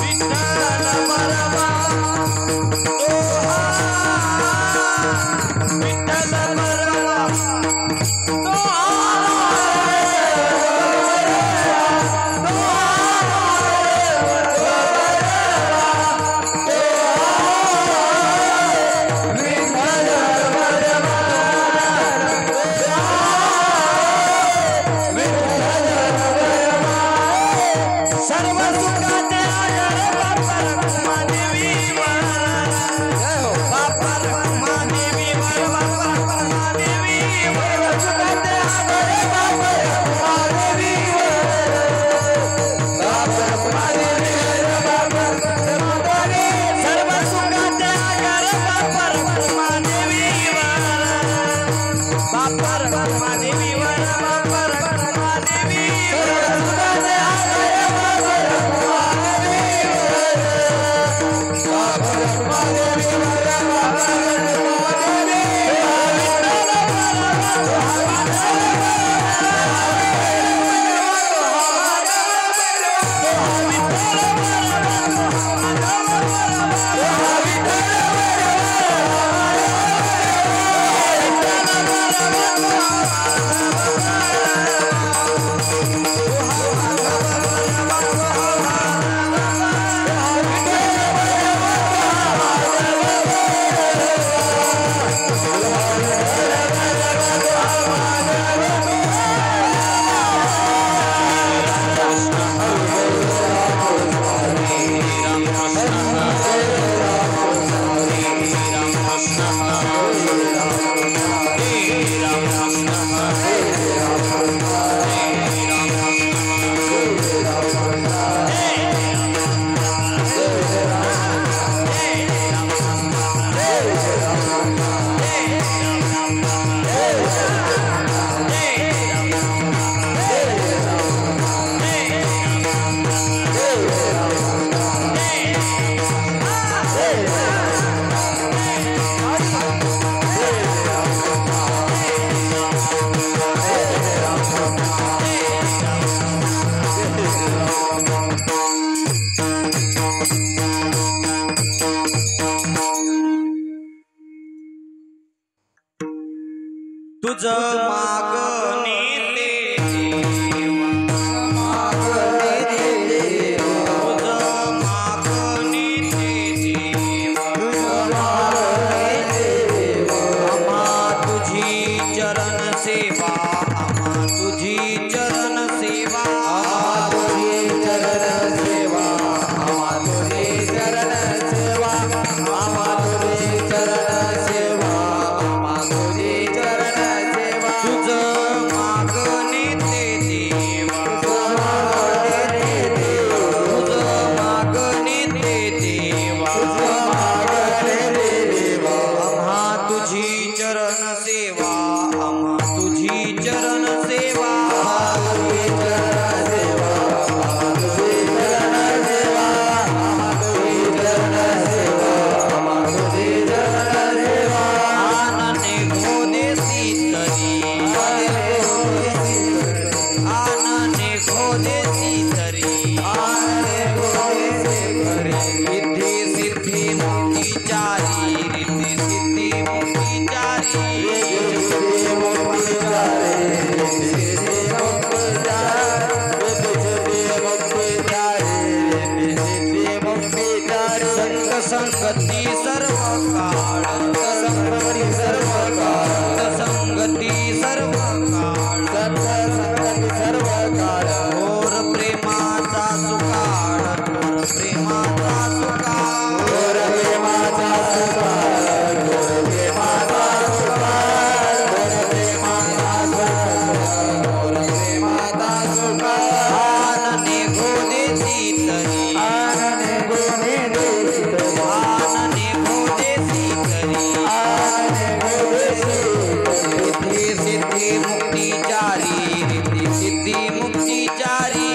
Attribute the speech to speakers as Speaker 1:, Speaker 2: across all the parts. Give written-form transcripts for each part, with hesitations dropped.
Speaker 1: विठ्ठल तुझ मागणे संगती सर्व काळ संगती सर्व काळ संगती सर्व काळ संगती सर्व काळ घोर प्रेमाचा सुकाळ घोर प्रेमाचा सुकाळ घोर प्रेमाचा सुकाळ घोर प्रेमाचा सुकाळ घोर प्रेमाचा सुकाळ आनने गोदे सीतरी आनने गोदे सिद्धि मुक्ति चारी रिद्धि सिद्धि मुक्ति चारी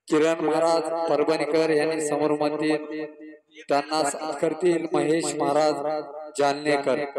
Speaker 2: किरण महाराज परभणीकर यांनी समोरमध्ये त्यांना साथ करतील महेश महाराज जालनेकर।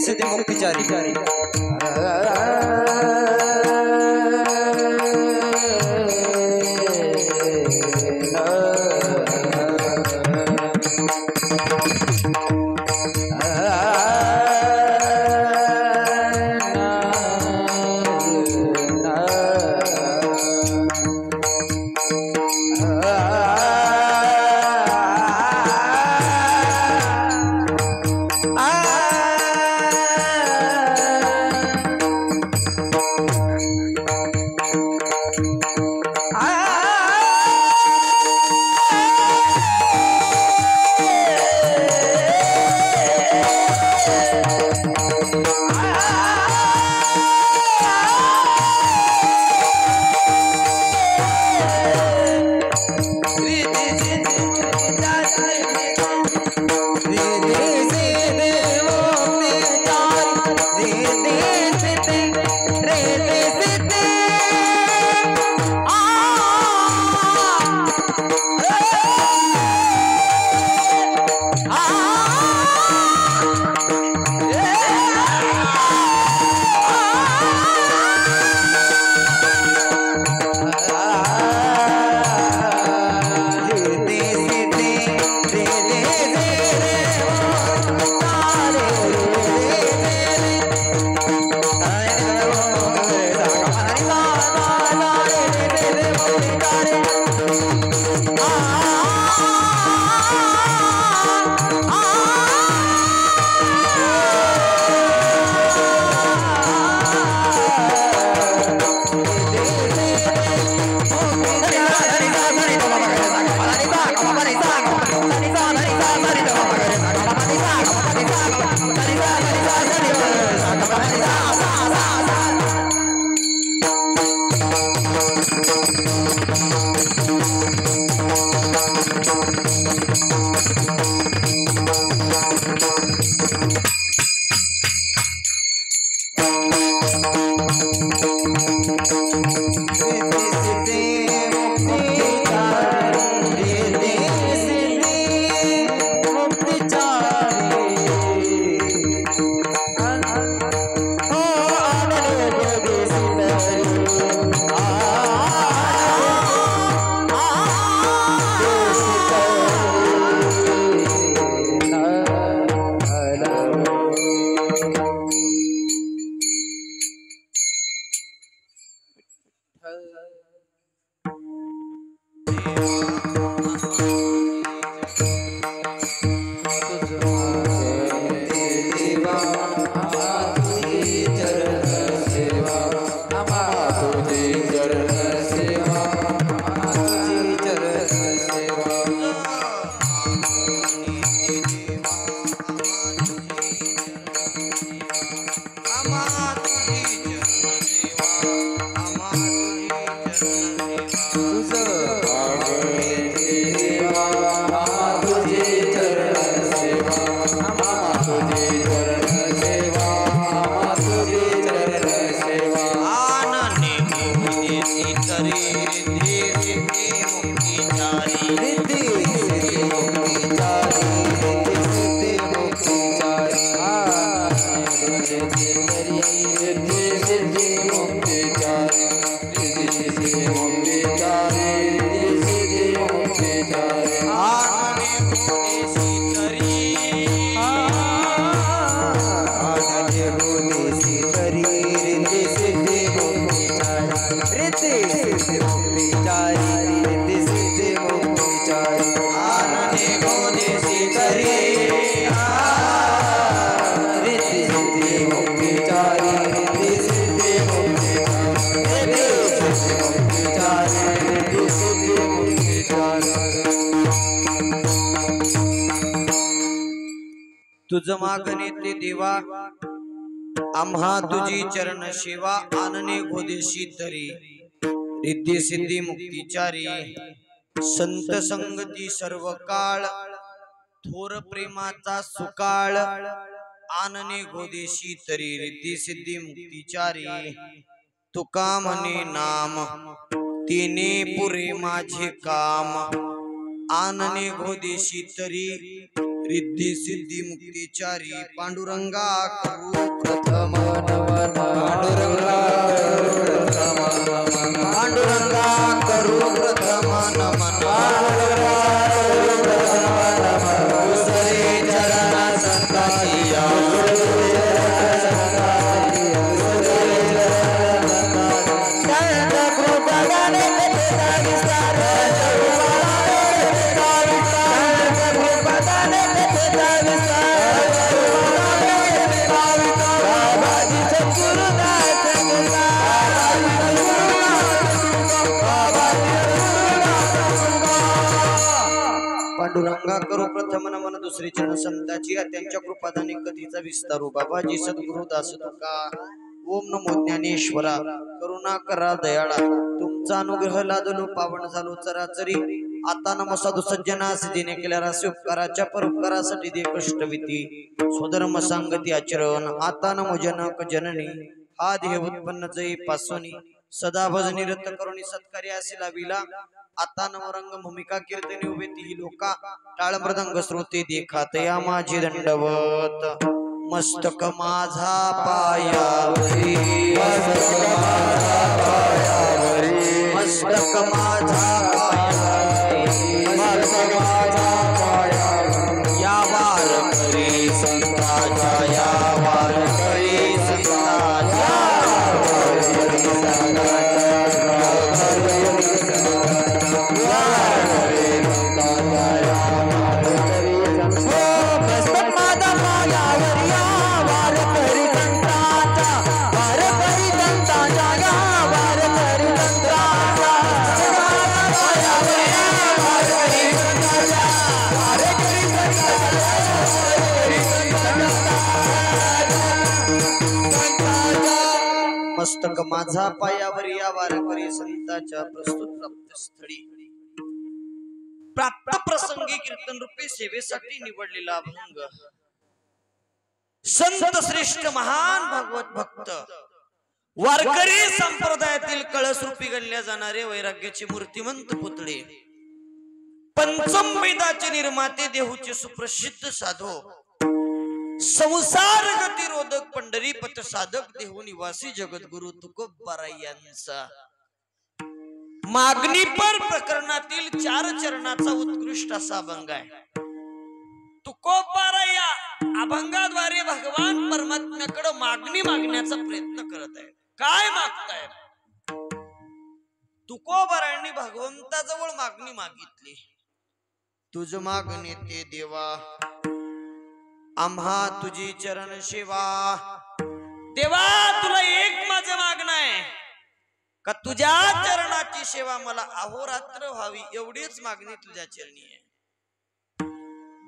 Speaker 1: सिद्धि मुक्ति जारी
Speaker 2: मुक्ति
Speaker 3: तुझ मागणे ते देवा आम्हा तुझी चरण सेवा आनने गोदेशी तरी रिद्धी सिद्धी मुक्तिचारी संत संगती सर्व काळ थोर प्रेमाचा सुकाळ आनने गोदेशी तरी रिद्धी सिद्धी मुक्तिचारी तुका म्हणे नाम तिने पुरे माझे काम आनने गोदेशी तरी रिद्धी सिद्धी मुक्तिचारी पांडुरंगा करू प्रथम नमन पांडुरंगा करू प्रथम नमन दुसरे चरण संताची पांडुरंगा करू प्रथम नमन दुसरी चरण संताची त्यांच्या कृपादाने कधीचा विस्तारू बाबाजी सद्गुरु दास तुका ओम नमो ज्ञानेश्वरा करुणा करा दयाळा तुमचा अनुग्रह लादलो पावन झालो चराचरी आता नम साधू सज्जनास दिने केल्या राशी उपकाराच्या परोपकारासाठी दे कष्टविती स्वधर्म सांगती आचरण आता नमो जनक जननी हा देह उत्पन्न जय पासोनी सदा भजनी रत करुणी सत्कार्य असे लाविला आता नवरंग भूमिका कीर्तनी उभे ती लोका टाळ मृदंग श्रोते देखात या माझे दंडवत मस्तक माझा पायावरी मस्तक माझा पायावरी या वार करी संताच्या या वार करी संताच्या मस्तक माझा पायावर या वारकरी संताच्या प्रस्तुत प्राप्तस्थळी प्राप्त प्रसंगी कीर्तन रूपी सेवेसाठी निवडलेला अभंग संत श्रेष्ठ महान भागवत भक्त वारकरी संप्रदायातील कळस रूपी गणल्या जाणारे वैराग्याचे मूर्तिमंत पुतळे पंचम वेदाचे निर्माते देहूचे सुप्रसिद्ध साधू संसार गतिरोधक पंढरीपथ साधक देहू निवासी जगद्गुरु तुकोबाराय यांचा मागणीपर प्रकरणातील 4 चरणाचा उत्कृष्ट असा अभंग आहे। तुकोबाराय या अभंगाद्वारे भगवान परमात्म्याकडे मागणी मागण्याचा प्रयत्न करत आहेत। काय मागताय? तुकोबारायांनी भगवंताजवळ मागणी मागितली, तुझ मागणे ते देवा आम्हा तुझी चरण सेवा। देवा तुला एक माझं मागणं आहे का तुझ्या चरणाची सेवा मला अहोरात्र व्हावी एवढीच मागणी तुझ्या चरणी आहे।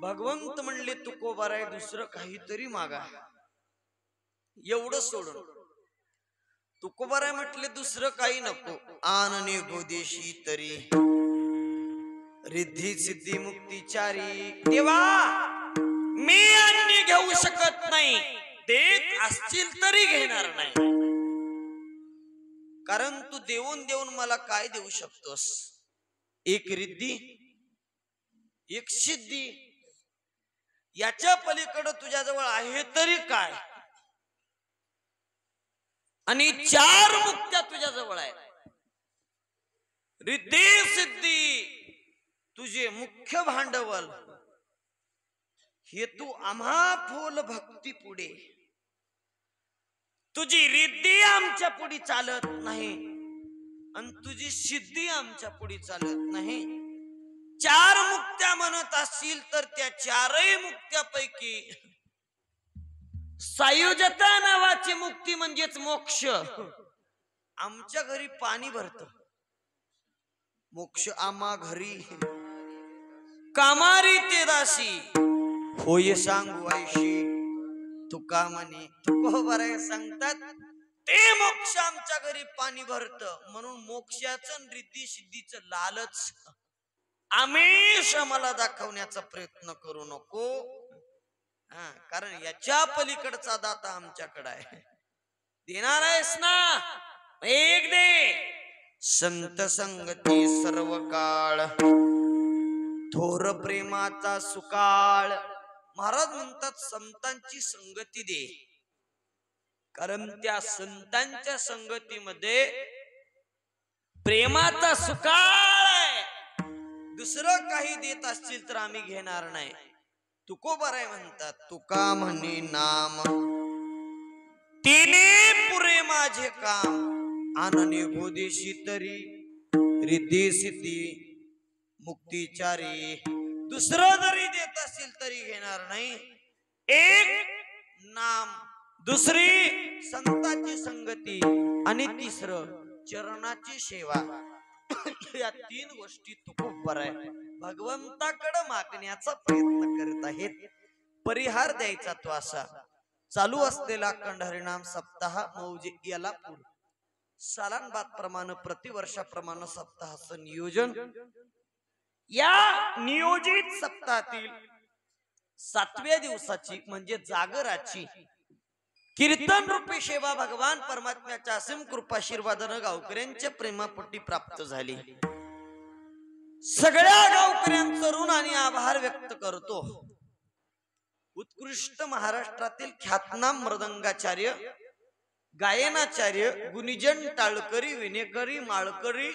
Speaker 3: भगवंत म्हणले तुकोबाराय दुसरं काहीतरी मागा एवढं सोडून। तुकोबाराय म्हटले दुसरं काही नको आनने गोदेशी तरी रिद्धी सिद्धी मुक्तिचारी। देवा मी अन्य घेऊ शकत नाही, देत असतील तरी घेणार नाही, कारण तू देऊन देऊन मला काय देऊ शकतोस? एक रिद्धी एक सिद्धी याच्या पलीकडे तुझ्याजवळ आहे तरी काय? आणि 4 मुक्त्या तुझ्याजवळ आहेत। रिद्धी सिद्धी तुझे मुख्य भांडवल हे तू आम्हा फुल भक्ती पुढे, तुझी रिद्धी आमच्या पुढे चालत नाही आणि तुझी सिद्धी आमच्या पुढे चालत नाही। 4 मुक्त्या म्हणत असतील तर त्या 4ही मुक्त्यापैकी सायुज्यता नावाची मुक्ती म्हणजेच मोक्ष आमच्या घरी पाणी भरत, मोक्ष आम्हा घरी कामारी ते दासी होय सांगू आयशी तुका म्हणे तुकोबाराय सांगतात ते मोक्ष आमच्या घरी पाणी भरत म्हणून मोक्षाचं रिद्धी सिद्धीचं लालच आमिष मला दाखवण्याचा प्रयत्न करू नको. कारण याच्या पलीकडचा दाता आमच्याकडे आहे. देणार आहेस ना एक दे. संत संगती सर्व काळ थोर प्रेमाचा सुकाळ. महाराज म्हणतात संतांची संगती दे, कारण त्या संतांच्या संगतीमध्ये प्रेमाचा सुकाळ आहे. दुसरं काही देत असतील तर आम्ही घेणार नाही. तुकोबाराय म्हणतात तुका म्हणे नाम तिने पुरे माझे काम. आनने गोदेशी तरी रिद्धी सिद्धी मुक्तीचारी. दुसरं जरी देत असतील तरी घेणार नाही. एक नाम, दुसरी संतांची संगती आणि तिसरं चरणाची सेवा. या तीन गोष्टी तुकोबाराय भगवंताकडे मागण्याचा प्रयत्न करत आहेत. परिहार द्यायचा तो असा. चालू असलेला अखंड हरिनाम सप्ताह मौजे याला पुढे सालानबाद प्रमाणे प्रतिवर्षाप्रमाणे सप्ताहाचं नियोजन. या नियोजित सप्ताहातील 7व्या दिवसाची म्हणजे जागराची कीर्तन रूपी सेवा भगवान परमात्म्याच्या असीम कृपाशीर्वादानं गावकऱ्यांच्या प्रेमापोटी प्राप्त झाली. सगळ्या गावकऱ्यांचं ऋण आणि आभार व्यक्त करतो. उत्कृष्ट महाराष्ट्रातील ख्यातनाम मृदंगाचार्य, गायनाचार्य गुणीजन टाळकरी, विनेकरी, माळकरी,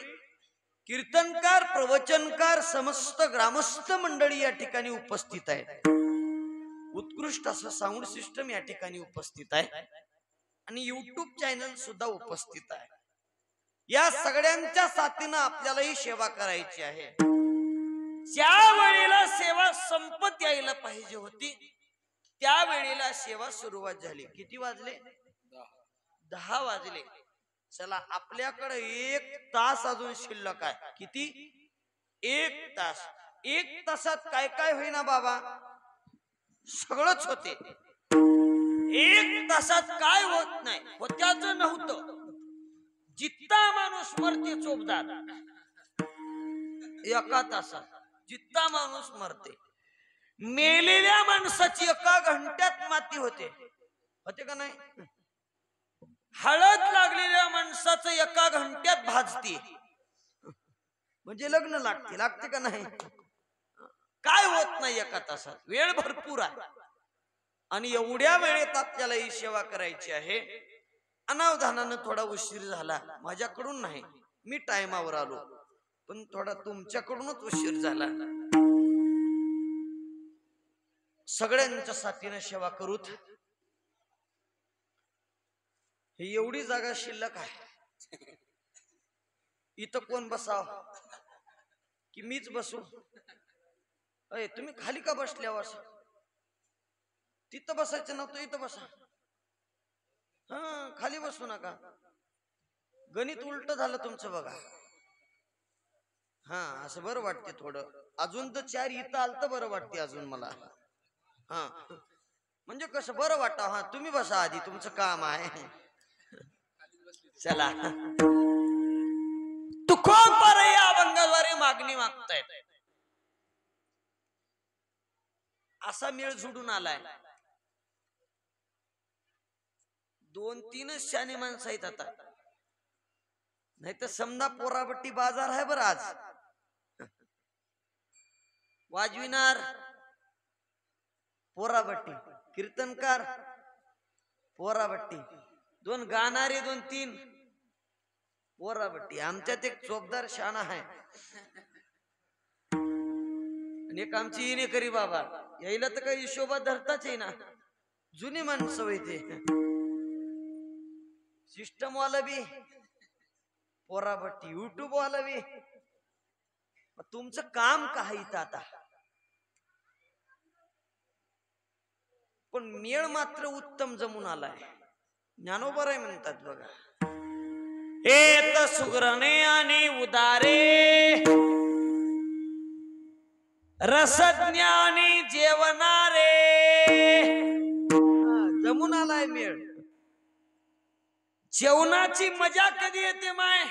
Speaker 3: कीर्तनकार, प्रवचनकार, समस्त ग्रामस्थ मंडळी या ठिकाणी उपस्थित आहे. उत्कृष्ट असं साऊंड सिस्टम या ठिकाणी उपस्थित आहे आणि युट्यूब चॅनल सुद्धा उपस्थित आहे. या सगळ्यांच्या साथीनं आपल्याला ही सेवा करायची आहे. ज्या वेळेला सेवा संपत यायला पाहिजे होती त्या वेळेला सेवा सुरुवात झाली. किती वाजले? 10 वाजले. चला आपल्याकडे 1 तास अजून शिल्लक आहे. किती? 1 तास. 1 तासात काय काय होईना बाबा? सगळंच होते. 1 तासात काय होत नाही होत्याच नव्हतं. जित्ता माणूस मरते चोपदार. 1 तासात जित्ता माणूस मरते. मेलेल्या माणसाची 1 घंट्यात माती होते. होते का नाही? हळद लागलेल्या माणसाचं 1 घंट्यात भाजते. म्हणजे लग्न लागते का नाही? काय होत नाही 1 तासात. वेळ भरपूर आहे आणि एवढ्या वेळेत आपल्याला ही सेवा करायची आहे. अनावधानानं थोडा उशीर झाला. माझ्याकडून नाही, मी टायमावर आलो, पण थोडा तुमच्याकडूनच उशीर झाला. सगळ्यांच्या साथीने सेवा करूत. ही एवढी जागा शिल्लक आहे. इथं कोण बसाव की मीच बसू? अय तुम्ही खाली का बसल्यावर? तिथं बसायचं नव्हतं, इथं बसा. खाली बसू नका. गणित उलट झालं तुमचं बघा. असं बरं वाटते थोडं. अजून तर 4 इथं आलं तर बरं वाटते अजून मला. म्हणजे कसं बरं वाटा. तुम्ही बसा आधी, तुमचं काम आहे. चला तुकोबाराय या अभंगाद्वारे मागणी मागतायत. असा मेळ जुडून आलाय. 2-3 शाने माणसं आहेत आता. नाही तर समजा पोराबट्टी बाजार आहे बरं आज. वाजविणार पोराबट्टी, कीर्तनकार पोराबट्टी, 2 गाणारे 2-3 पोराबट्टी. आमच्यात एक चोपदार शाणा आहे आणि एक आमची इनेकरी बाबा. यायला तर काही हिशोबा धरताच आहे ना. जुनी माणसं होते. सिस्टम वाला बी पोराबट्टी, युट्यूब वाला बी. तुमचं काम काय इथं आता? पण मेळ मात्र उत्तम जमून आलाय. ज्ञानोबाराय म्हणतात बघा, हेत सुग्रणे आणि उदारे रसज्ञानी जेवणारे जमून आलाय मेळ. जेवणाची मजा कधी येते माय?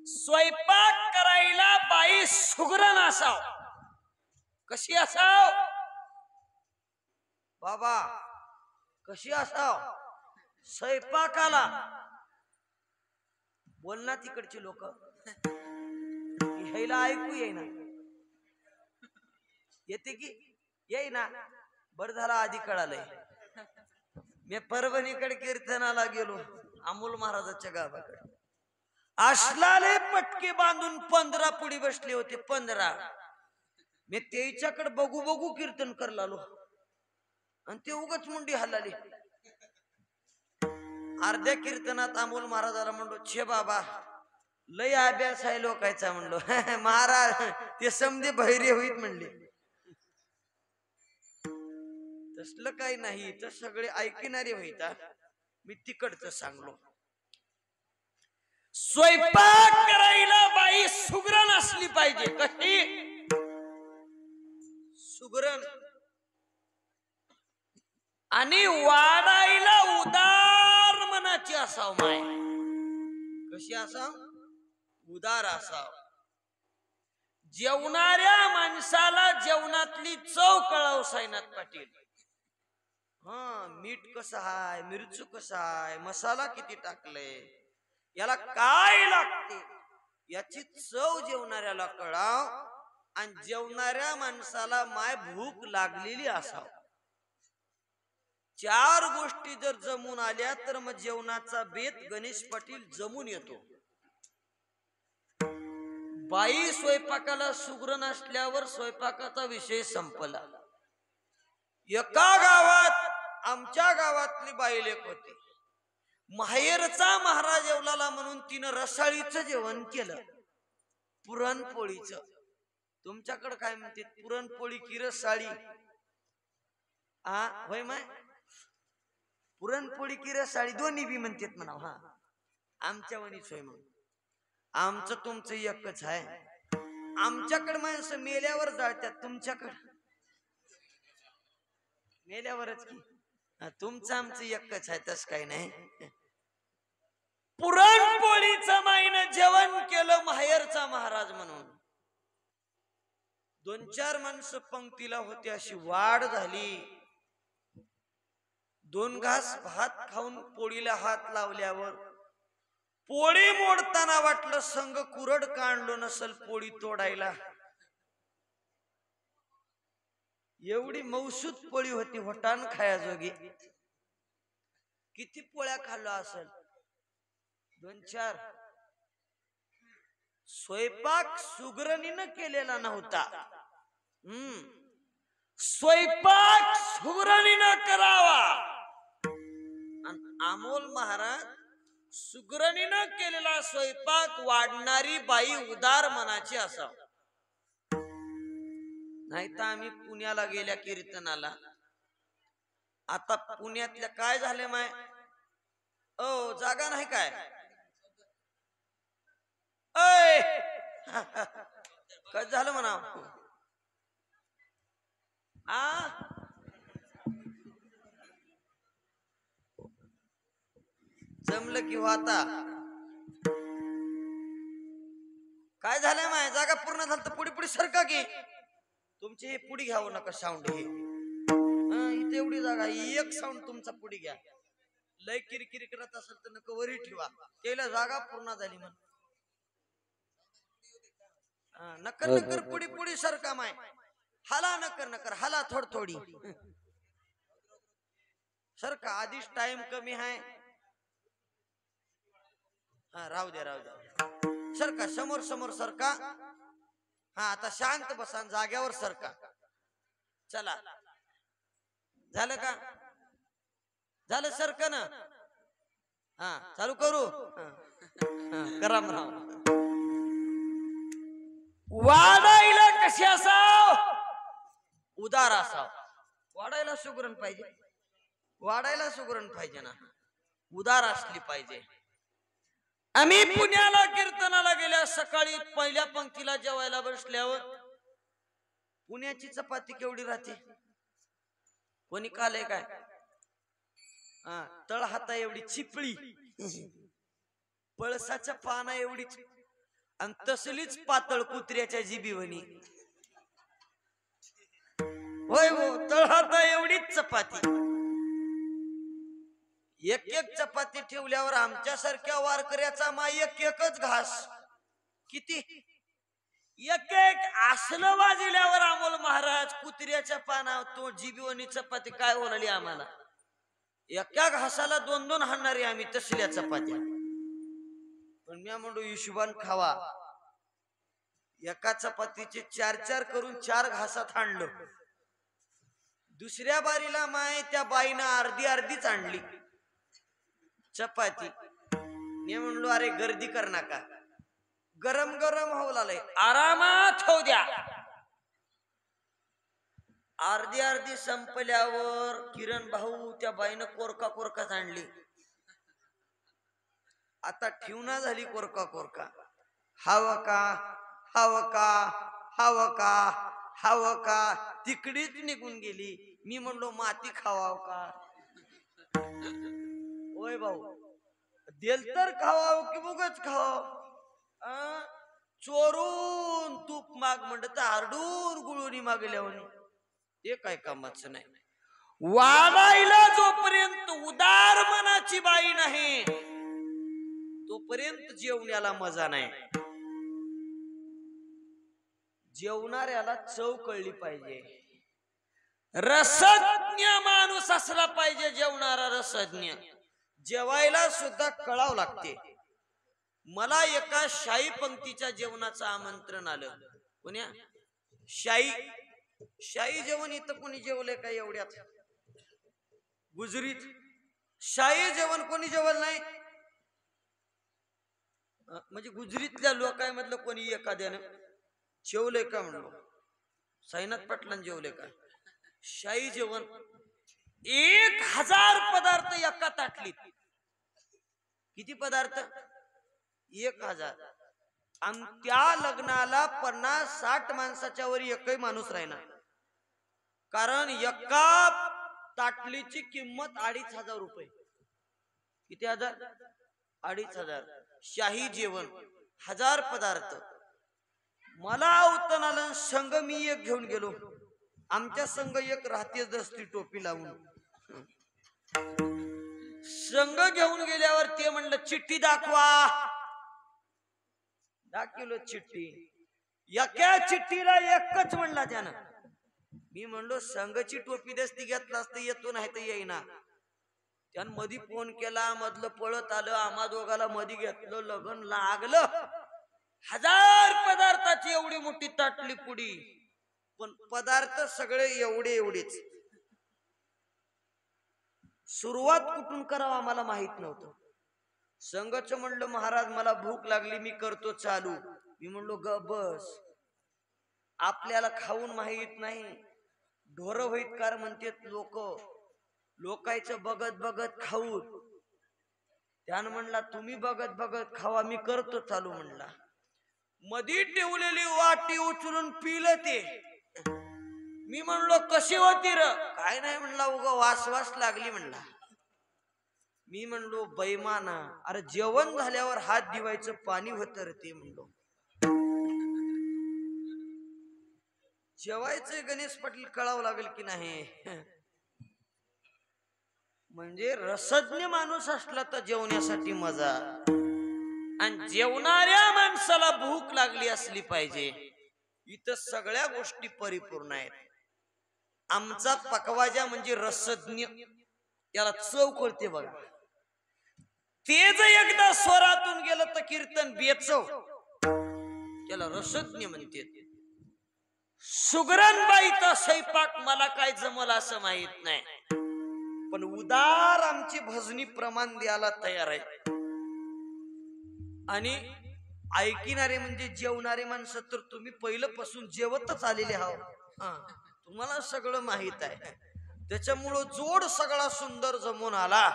Speaker 3: स्वयंपाक करायला बाई सुगरण असाव. कशी असाव बाबा? कशी असाव? स्वयंपाकाला बोल ना तिकडची लोक ह्याला ऐकू येईना. येते की येईना? बर झाला आधी कळालंय. मी परभणीकडे कीर्तनाला गेलो अमोल महाराजाच्या गावाकडे. आशलाले पटके बांधून 15 पुढी बसले होते. 15. मी त्याच्याकडे बघू बघू कीर्तन करायला आलो आणि ते उगच मुंडी हल्लाली. अर्ध्या कीर्तनात अमोल महाराजाला म्हणलो, छे बाबा लय अभ्यास आहे लोकायचा म्हणलो. महाराज ते समजे बहिरे होईत म्हणले. तसलं काही नाही, तर सगळे ऐकणारे होईता. मी तिकडचं सांगलो. स्वयंपाक करायला बाई सुगरण असली पाहिजे. कशी सुगरण? आणि वाढायला उदार मनाची असाव माय. कशी असाव? उदार असाव. जेवणाऱ्या माणसाला जेवणातली चव कळाव साईनाथ पाटील. मीठ कसं हाय, मिरचू कसा हाय, मसाला किती टाकले, याला काय लागते याची चव जेवणाऱ्याला कळाव. आणि जेवणाऱ्या माणसाला माय भूक लागलेली असाव. 4 गोष्टी जर जमून आल्या तर मग जेवणाचा बेत गणेश पाटील जमून येतो. बाई स्वयंपाकाला सुगरण असल्यावर स्वयंपाकाचा विषय संपला. एका गावात आमच्या गावातली बाई लेक होती. माहेरचा महाराज जेवला म्हणून तिनं रसाळीचं जेवण केलं, पुरणपोळीचं. तुमच्याकडे काय म्हणते? पुरणपोळी की रसाळी? होय माय? पुरणपोळी की रसाळी दोन्ही बी म्हणतात म्हणा. आमच्या वणीच होय. मग आमचं तुमचं एकच आहे. आमच्याकडे माणसं मेल्यावर जाळतात, तुमच्याकडे मेल्यावरच की. तुमचं आमचं एकच आहे, तस काही नाही. पुरणपोळीचं माईनं जेवण केलं माहेरचा महाराज म्हणून. 2-4 माणसं पंक्तीला होती. अशी वाढ झाली. 2 घास भात खाऊन पोळीला हात लावल्यावर पोळी मोडताना वाटलं संग कुरड काढलो नसल पोळी तोडायला. एवढी मौसूद पोळी होती, होटान खायाजोगी. किती पोळ्या खाल्लो असेल? 2-4. स्वयंपाक सुगरणीनं केलेला नव्हता. स्वयंपाक सुगरणीनं करावा. आणि अमोल महाराज सुगरणीनं केलेला स्वयंपाक वाढणारी बाई उदार मनाची असाव. नाही तर आम्ही पुण्याला गेल्या कीर्तनाला. आता पुण्यातल्या काय झाले माय? जागा नाही काय? काय झालं म्हणा? जमलं की आता काय झालंय माय? जागा पूर्ण झालं तर पुढे पुढे सरका की. तुमची हे पुढी घ्यावं नका साऊंड. हे इथे एवढी जागा, एक साऊंड तुमचा पुढे घ्या. लय किरकिरी करत असेल तर नका वरी ठेवा. त्याला जागा पूर्ण झाली म्हणून. नकर नकर पुढी पुढी सरका माय. हाला नकर नकर, हाला थोडी सरका. आधीच टाइम कमी आहे. राहू द्या राहू द्या. सरका, समोर समोर सरका. आता शांत बसा, जाग्यावर सरका. चला, झालं का? झालं सरका ना. चालू करू. करा म्हणा. वाढायला कशी असाव? उदार असाव. वाढायला सुगरण पाहिजे. वाढायला सुगरण पाहिजे ना, उदार असली पाहिजे. आम्ही पुण्याला कीर्तनाला गेल्या सकाळी पहिल्या पंक्तीला जेवायला बसल्यावर पुण्याची चपाती केवढी राहते? कोणी खाल्लंय काय? हा, तळ हाता एवढी चिपळी, पळसाच्या पाना एवढीच, आणि तसलीच पातळ कुत्र्याच्या जिबीवणी. होय हो, तळ हाता एवढीच चपाती. एक एक चपाती ठेवल्यावर आमच्यासारख्या वारकऱ्याचा मा एक एकच घास. किती? एक एक आसनं वाजल्यावर अमोल महाराज कुत्र्याच्या पाना तो जिबीवणी चपाती काय बोलाली आम्हाला. एका घासाला 2-2 हाणणारे आम्ही तसल्या चपात्या. पण मी म्हणतो हिशोबान खावा. एका चपातीचे 4-4 करून 4 घासात हाणलं. दुसऱ्या बारीला माय त्या बाईनं अर्धी अर्धीच आणली चपाती. मी म्हणलो अरे गर्दी कर नका, गरम गरम होऊ लागलंय, आरामात होऊ द्या. अर्धी अर्धी संपल्यावर किरण भाऊ त्या बाईनं कोरका कोरकाच आणली. आता ठेवना झाली कोरका कोरका. हवं का, हवं का, हवं का, हवं का, तिकडीच निघून गेली. मी म्हणलो माती खावाव का? ओय भाऊ, देल तर खावाव की उगाच खावाव? चोरून तूप माग म्हणत आरडून गुळूनी मागल्यावर ते काय कामाचं नाही. वाढायला जोपर्यंत उदार मनाची बाई नाही तोपर्यंत जेवण्याला मजा नाही. जेवणाऱ्याला चव कळली पाहिजे. रसज्ञ माणूस असला पाहिजे. जेवणारा रसज्ञ. जेवायला सुद्धा कळावं लागते. मला एका शाही पंक्तीच्या जेवणाचं आमंत्रण आलं. कोण्या? शाही जेवण इथं कोणी जेवलंय का एवढ्यात? गुजरीत शाही जेवण कोणी जेवलं नाही? म्हणजे गुजरीतल्या लोकांमधलं कोणी एखाद्यानं जेवलंय का म्हणलो? साईनाथ पाटलांनी जेवले का? शाही जेवण 1000 पदार्थ एका ताटलीत. किती पदार्थ? 1000. आणि त्या लग्नाला 50-60 माणसाच्या वर एकही माणूस राहिना. कारण एका ताटलीची किंमत 2500 रुपये. किती हजार? 2500. शाही जेवण 1000 पदार्थ. मला उतन आलं. संघ मी एक घेऊन गेलो. आमच्या संघ एक राहते दसती टोपी लावून. संघ घेऊन गेल्यावर ते म्हणलं चिठ्ठी दाखवा. दाखवलं चिठ्ठी. एका चिठ्ठीला एकच म्हणला त्यानं. मी म्हणलो संघची टोपी दसती घेतला असतं येतो नाही तर येईना. त्यानं मधी फोन केला. मधलं पळत आलं. आम्हा दोघाला मधी घेतलं. लगन लागलं. 1000 पदार्थाची एवढी मोठी ताटली पुडी. पण पदार्थ सगळे एवढे एवढेच. सुरुवात कुठून करावं आम्हाला माहित नव्हतं. संघच म्हणलं महाराज मला भूक लागली मी करतो चालू. मी म्हणलो ग बस. आपल्याला खाऊन माहित नाही. ढोर होईत कार म्हणतात लोक. लोकांचं बघत बघत खाऊ. त्यानं म्हणला तुम्ही बघत बघत खावा मी करतो चालू म्हणला. मधी ठेवलेली वाटी उचलून पिलं ते. मी म्हणलो कशी होती र? काय नाही म्हणला उगा वास लागली म्हणला. मी म्हणलो बैमाना अरे जेवण झाल्यावर हात दिवायचं पाणी होत रे ते म्हणलो. जेवायचं गणेश पाटील कळावं लागेल की नाही. म्हणजे रसज्ञ माणूस असला तर जेवण्यासाठी मजा. आणि जेवणाऱ्या माणसाला भूक लागली असली पाहिजे. इथं सगळ्या गोष्टी परिपूर्ण आहेत. आमचा पकवाजा म्हणजे रसज्ञ. त्याला चव कळते बघा. ते जर एकदा स्वरातून गेलं तर कीर्तन बेचव. त्याला रसज्ञ म्हणते. सुगरणबाईचा स्वयंपाक मला काय जमल असं माहित नाही. पण उदार आमची भजनी प्रमाण द्यायला तयार आहे. आणि ऐकणारे म्हणजे जेवणारे माणसं तर तुम्ही पहिल्यापासून जेवतच आलेले आहात. तुम्हाला सगळं माहित आहे. त्याच्यामुळं जोड सगळा सुंदर जमून आला.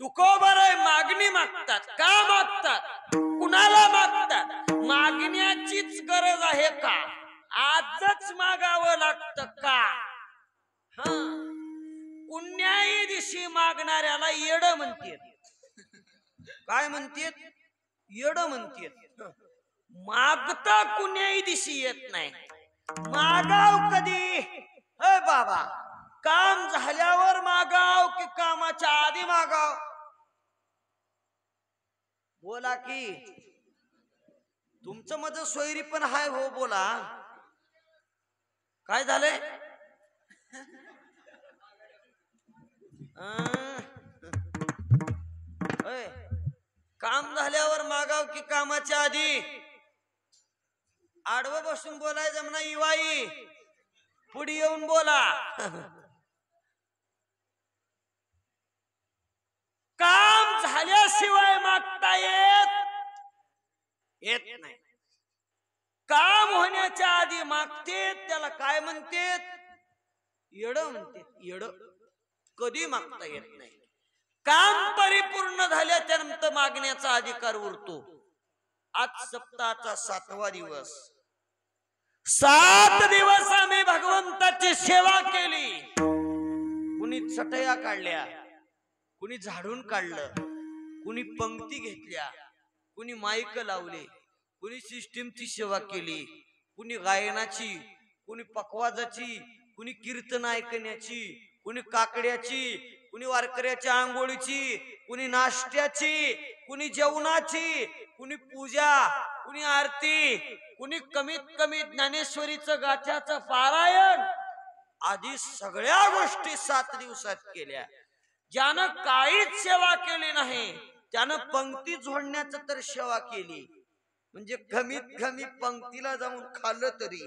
Speaker 3: तुकोबर मागणी मागतात. का मागतात? कुणाला मागतात? मागण्याचीच गरज आहे का?
Speaker 4: आजच मागावं लागतं का? हा, पुण्याही दिवशी मागणाऱ्याला येड म्हणते. काय म्हणते? येड म्हणते. मागता कुण्याही दिवशी येत नाही. मागाव कधी? हे बाबा, काम झाल्यावर मागाव की कामाच्या आधी मागाव? बोला की. तुमचं माझं सोयरी पण हाय हो, बोला. काय झालंय? काम झाल्यावर मागाव की कामाच्या आधी? आडवं बसून बोलायचं म्हणा इवाई, पुढे येऊन बोला. काम झाल्याशिवाय मागता येत नाही. काम होण्याच्या आधी मागते त्याला काय म्हणते? येड म्हणते. येड. कधी मागता येत नाही. काम परिपूर्ण झाल्याच्या नंतर मागण्याचा अधिकार उरतो. आज सप्ताहाचा 7वा दिवस. 7 दिवस आम्ही भगवंताची सेवा केली. कुणी चटया काढल्या, कुणी झाडून काढलं, कुणी पंक्ती घेतल्या, कुणी माईक लावले, कुणी सिस्टीमची सेवा केली, कुणी गायनाची, कुणी पकवाजाची, कुणी कीर्तन ऐकण्याची, कुणी काकड्याची, कुणी वारकऱ्याच्या आंघोळीची, कुणी नाश्त्याची, कुणी जेवणाची, कुणी पूजा, कुणी आरती, कुणी कमीत कमी ज्ञानेश्वरीचं गाथ्याचं पारायण आधी सगळ्या गोष्टी 7 दिवसात केल्या. ज्यानं काहीच सेवा केली नाही त्यानं पंक्ती जोडण्याचं तर सेवा केली. म्हणजे कमीत कमी पंक्तीला जाऊन खाल्लं तरी,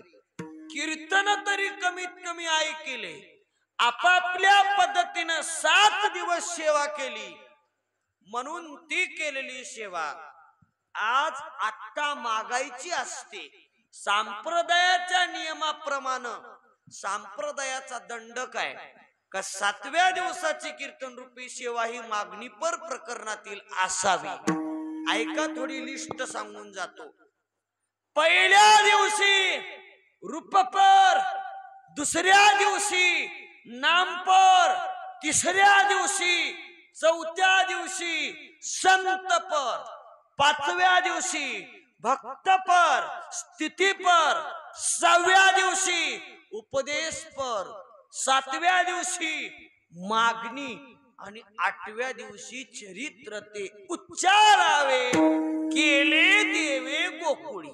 Speaker 4: कीर्तन तरी कमीत कमी ऐकले. आपापल्या पद्धतीनं 7 दिवस सेवा केली. म्हणून ती केलेली सेवा आज आत्ता मागायची असते. संप्रदायाच्या नियमाप्रमाणे संप्रदायाचा दंड काय? का 7व्या दिवसाची कीर्तन रूपी सेवा ही मागणीपर प्रकरणातील असावी. ऐका, थोडी लिस्ट सांगून जातो. पहिल्या दिवशी रूपपर, दुसऱ्या दिवशी नामपर, तिसऱ्या दिवशी, चौथ्या दिवशी संतपर, 5व्या दिवशी भक्तपर, स्थितीपर, 6व्या दिवशी उपदेशपर, 7व्या दिवशी मागणी आणि 8व्या दिवशी चरित्र ते उच्चारावे केले देवे गोकुळी.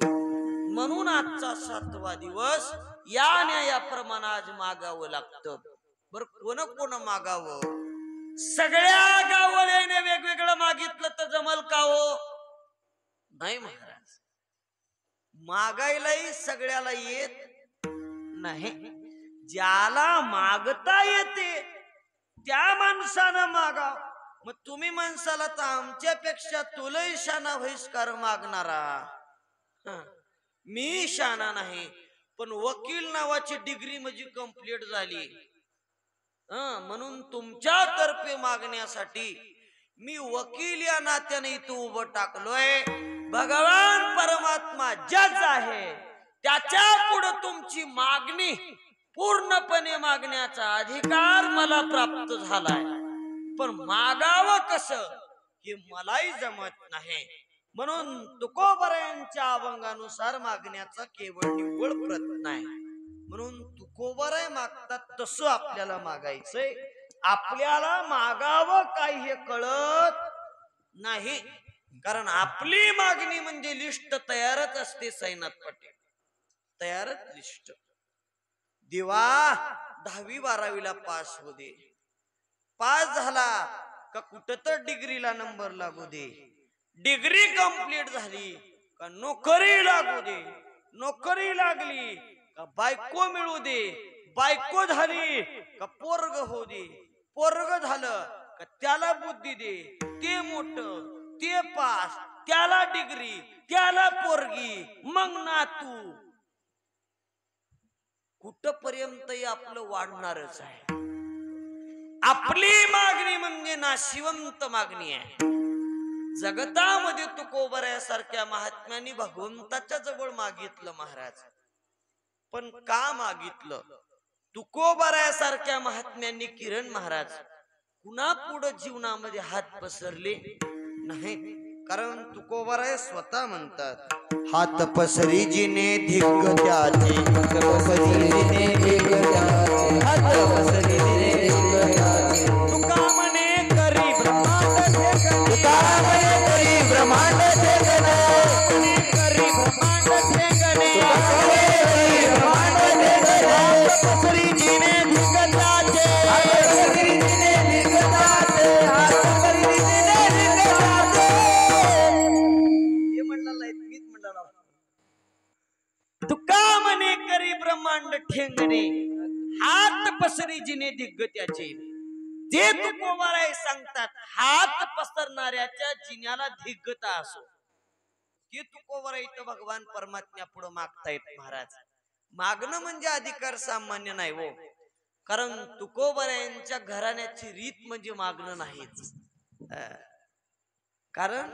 Speaker 4: म्हणून आजचा 7वा दिवस या न्यायाप्रमाणे आज मागावं लागतं. बर, कोण कोण मागावं? सगळ्या गाववाल्याने वेगवेगळं मागितलं तर जमल का हो? नाही महाराज. मागायलाही सगळ्याला येत नाही. ज्याला मागता येते त्या माणसानं मागाव. मग तुम्ही माणसाला तर आमच्यापेक्षा तुलाही शाना बहिष्कार मागणारा. मी शाना नाही, पण वकील नावाची डिग्री माझी कंप्लीट झाली. म्हणून तुमच्यातर्फे मागण्यासाठी मी वकील या नात्याने इथं उभं टाकलोय. भगवान परमात्मा जज आहे, त्याच्या पुढे तुमची मागणी पूर्णपणे मागण्याचा अधिकार मला प्राप्त झालाय. पण मागावं कसं हे मलाही जमत नाही. म्हणून तुकोबरायांच्या अभंगानुसार मागण्याचा केवळ निव्वळ प्रयत्न आहे. म्हणून तुकोबराय मागतात तसं आपल्याला मागायचंय. आपल्याला मागावं काय हे कळत नाही. कारण आपली मागणी म्हणजे लिस्ट तयारच असते. साईनाथ पाटील तयारच लिस्ट. दिवा 10वी 12वीला पास होऊ दे, पास झाला का कुठं तर डिग्रीला नंबर लागू दे, डिग्री कंप्लीट झाली का नोकरी लागू दे, नोकरी लागली का बायको मिळू दे, बायको झाली का पोरग होऊ दे, पोरग झालं का त्याला बुद्धी दे, ते मोठं, ते पास, त्याला डिग्री, त्याला पोरगी, मग नातू. कुठपर्यंत आपलं वाढणारच आहे. आपली मागणी म्हणजे नाशिवंत मागणी आहे. जगतामध्ये तुकोबरायासारख्या महात्म्यांनी भगवंताच्या जवळ मागितलं महाराज, पण का मागितलं? तुकोबारायासारख्या महात्म्यांनी किरण महाराज कुणा पुढे जीवनामध्ये हात पसरले नाही. कारण तुकोबाराय स्वतः म्हणतात,
Speaker 3: हात पसरी जिने दिग्गजाचे,
Speaker 2: हात पसरी जिने दिग्गजाचे, हात पसरी जिने दिग्गजाचे.
Speaker 4: तुका म्हणे करी ब्रह्मांड ठेकणे,
Speaker 2: तुका म्हणे करी ब्रह्मांड ठेकणे,
Speaker 4: करी ब्रह्मांड ठेकणे,
Speaker 2: करी ब्रह्मांड ठेकणे.
Speaker 4: हात पसरी जिने दिग्गजाचे,
Speaker 2: हात पसरी जिने दिग्गजाचे, हात पसरी जिने दिग्गजाचे.
Speaker 4: हे म्हणलं नाही, मीच म्हणलं. तुका म्हणे करी ब्रह्मांड ठेंगणे, हात पसरी जिने दिग्गत्याचे. जे तुकोबाराय सांगतात, हात पसरणाऱ्याच्या जिन्याला दिग्गता असो. ते तुकोबाराय इथं भगवान परमात्म्या पुढे मागतायत महाराज. मागणं म्हणजे अधिकार सामान्य नाही हो. कारण तुकोबारायांच्या घराण्याची रीत म्हणजे मागणं नाहीच. कारण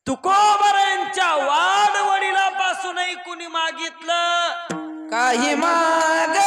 Speaker 4: तुकोबारायांच्या वाडवडिलापासूनही कुणी मागितलं
Speaker 2: काही मागे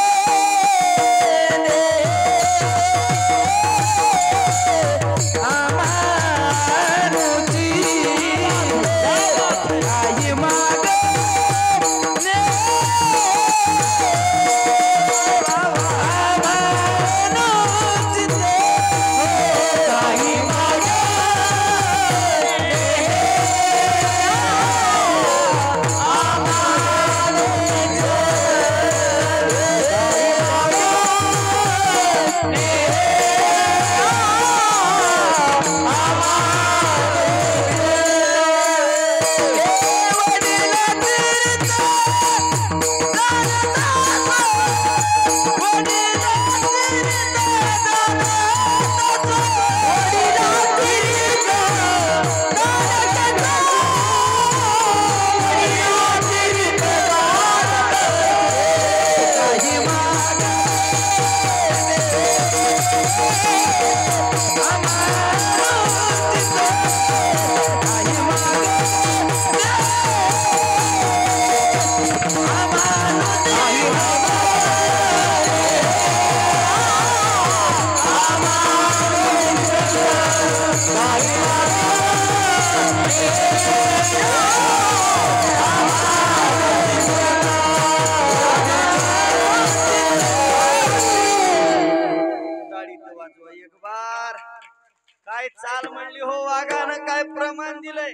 Speaker 4: काय चाल म्हणली हो वाघानं, काय प्रमाण दिलंय.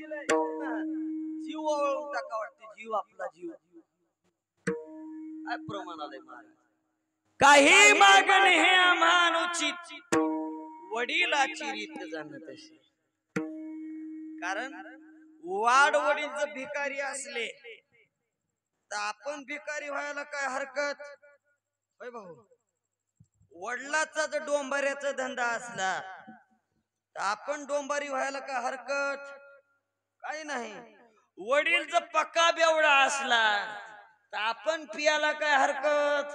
Speaker 4: जीव ओळून टाका वाटते, जीव आपला जीव. काय प्रमाण आलंय महाराज. काही मागणे हे अमानुचित, वडिलाची रीत जाणं तशी. कारण वाड वडील जर भिकारी असले तर आपण भिकारी व्हायला काय हरकत होय भाऊ. वडिलाचा जर डोंबाऱ्याचा धंदा असला तर आपण डोंबारी व्हायला काय हरकत काही नाही. वडील जर पक्का बेवडा असला तर आपण पियाला काय हरकत.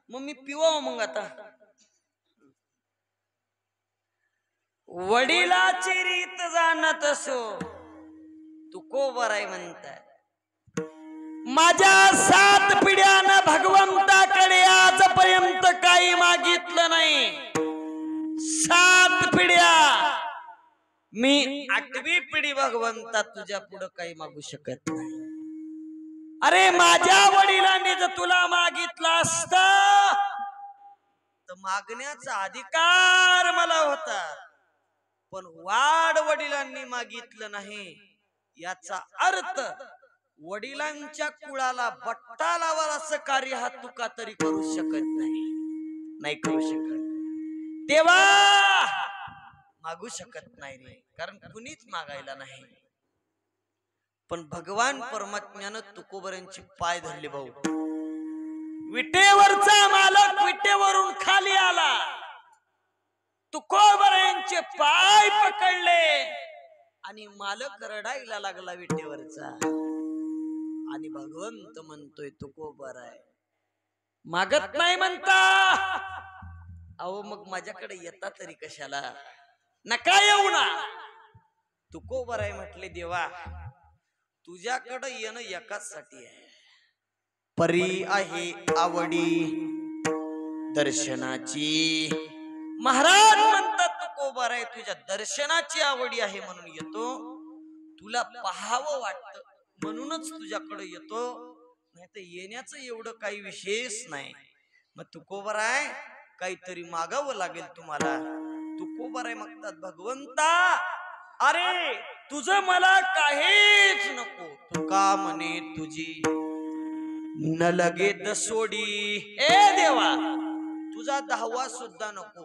Speaker 4: मग मी पिवा मग आता. वडिलाची रीत जाणत असो तुकोबाराय म्हणतात, माझ्या 7 पिढ्यानं भगवंताकडे आजपर्यंत काही मागितलं नाही. 7 पिढ्या, मी 8वी पिढी भगवंता तुझ्या पुढे काही मागू शकत नाही. अरे माझ्या वडिलांनी जर तुला मागितलं असत तर मागण्याचा अधिकार मला होता. पण वाड वडिलांनी मागितलं नाही याचा अर्थ वडिलांच्या कुळाला बट्टा लावाल असं कार्य हा तुका तरी करू शकत नाही करू शकत. तेव्हा मागू शकत नाही रे, कारण कुणीच मागायला नाही. पण भगवान परमात्म्यानं तुकोबारायांचे पाय धरले भाऊ. विटेवरचा मालक विटेवरून खाली आला, तुकोबारायांचे पाय पकडले आणि मालक रडायला लागला विटेवरचा. आणि भगवंत म्हणतोय तुकोबाराय मागत नाही म्हणता, अहो मग माझ्याकडे येता तरी कशाला, नका येऊ ना. तुकोबाराय म्हटले, देवा तुझ्याकडे येणं एकाच साठी आहे.
Speaker 3: परी आहे आवडी दर्शनाची.
Speaker 4: महाराज म्हणतात तुकोबा आहे तुझ्या दर्शनाची आवडी आहे म्हणून येतो. तुला पाहावं वाटतं म्हणूनच तुझ्याकडे येतो, नाही तर येण्याचं एवढं काही विशेष नाही. मग तुकोबा आहे काहीतरी मागावं लागेल तुम्हाला. तुकोबा आहे मागतात भगवंता अरे तुझं मला काहीच नको.
Speaker 3: तुका म्हणे तुझी
Speaker 4: न लगेच सोडी. ए देवा तुझा 10वा सुद्धा नको,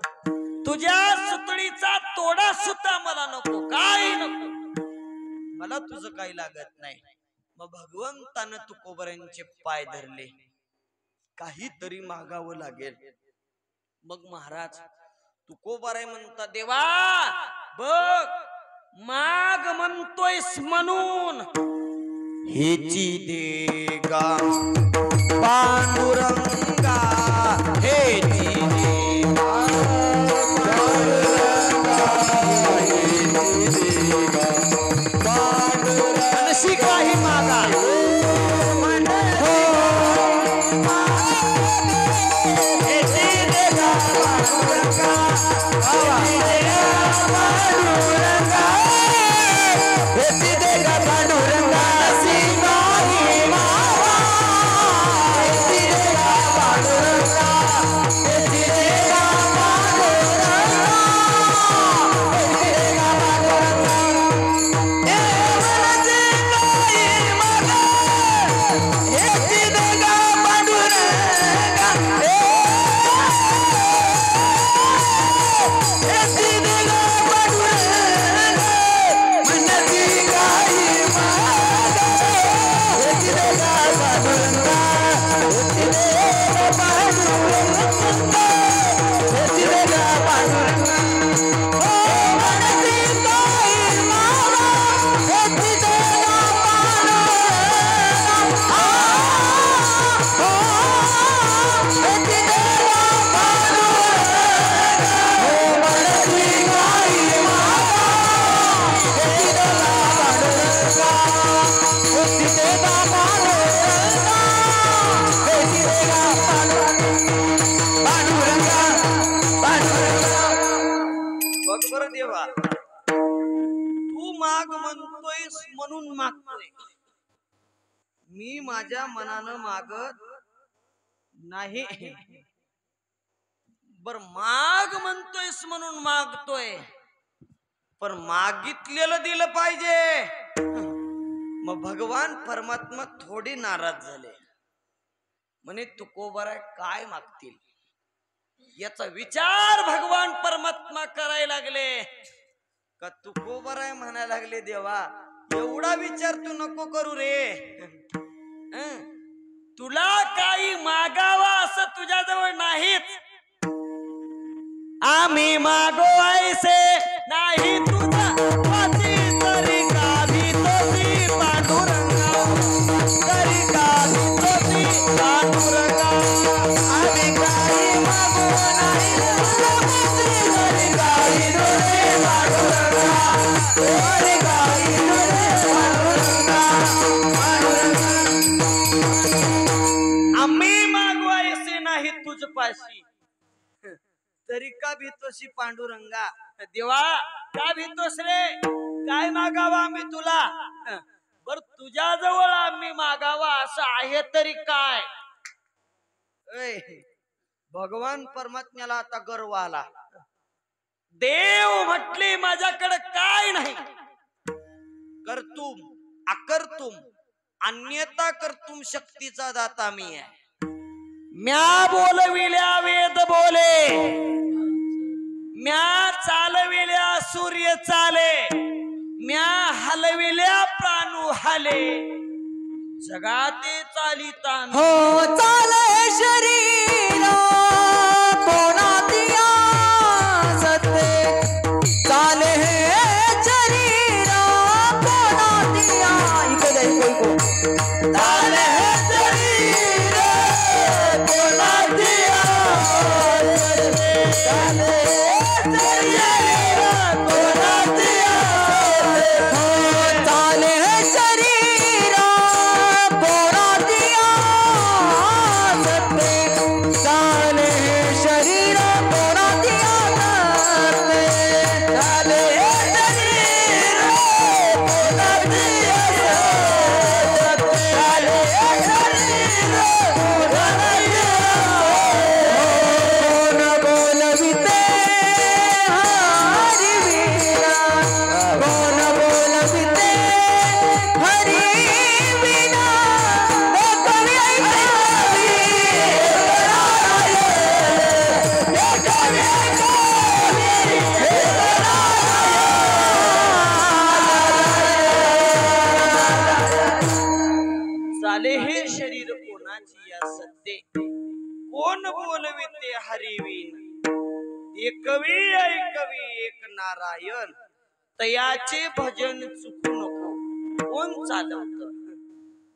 Speaker 4: तुझ्या सुतळीचा तोडा सुद्धा मला नको, काही नको, मला तुझं काही लागत नाही. मग भगवंतानं तुकोबरांचे पाय धरले, काहीतरी मागावं लागेल. मग महाराज तुकोबाराय म्हणता देवा बघ माग म्हणतोयस म्हणून
Speaker 3: हेची देगा पांडुरंगा हेची देगा पांडुरंगा शिकाही मागा हेची देगा पांडुरंगा हेची देगा पांडुरंगा
Speaker 4: देवा तू माग म्हणतोयस म्हणून मागतोय, मी माझ्या मनानं मागत नाही. बर माग म्हणतोयस म्हणून मागतोय, पण मागितलेलं दिलं पाहिजे. मग भगवान परमात्मा थोडी नाराज झाले, म्हणे तुकोबा काय मागतील याचा विचार भगवान परमात्मा करायला लागले. का तुकोबा म्हणायला लागले देवा एवढा विचार तू नको करू रे, तुला काही मागावा असं तुझ्याजवळ नाहीच. आम्ही मागवायचे नाही तुझा तरी गावी तोसी पांडुरंगा, तरी गावी तोसी पांडुरंगा. आम्ही काही मागू नाही तरी गावी तोसी पांडुरंगा, तरी गावी तोसी पांडुरंगा, पांडुरंगा. आम्ही मागवायचे नाही तुझ पाशी, तरी का भीतोशी पांडुरंगा. देवा का भीतोस रे, काय मागावा आम्ही तुला. बर तुझ्या जवळ आम्ही मागावा असं आहे तरी काय. भगवान परमात्म्याला आता गर्व आला. देव म्हटले माझ्याकडे काय नाही, कर्तुम अकर्तुम अन्यता कर्तुम शक्तीचा दाता मी आहे. म्या बोलविल्या वेद बोले, म्या चालविल्या सूर्य चाले, म्या हलविल्या प्राणू हाले, जगाते चालिता
Speaker 2: हो चाले शरीर कोणातिया सत्ते, चाले हे शरीर कोणातिया इकडे जाईल कोई को चाले हे शरीर कोणातिया सत्ते, चाले हे शरीर कोणातिया सत्ते, हो चाले हे शरीर
Speaker 4: बोलविते हरिवीन एकवी ऐकवी एक नारायण तयाचे भजन चुकू नको कोण चालवत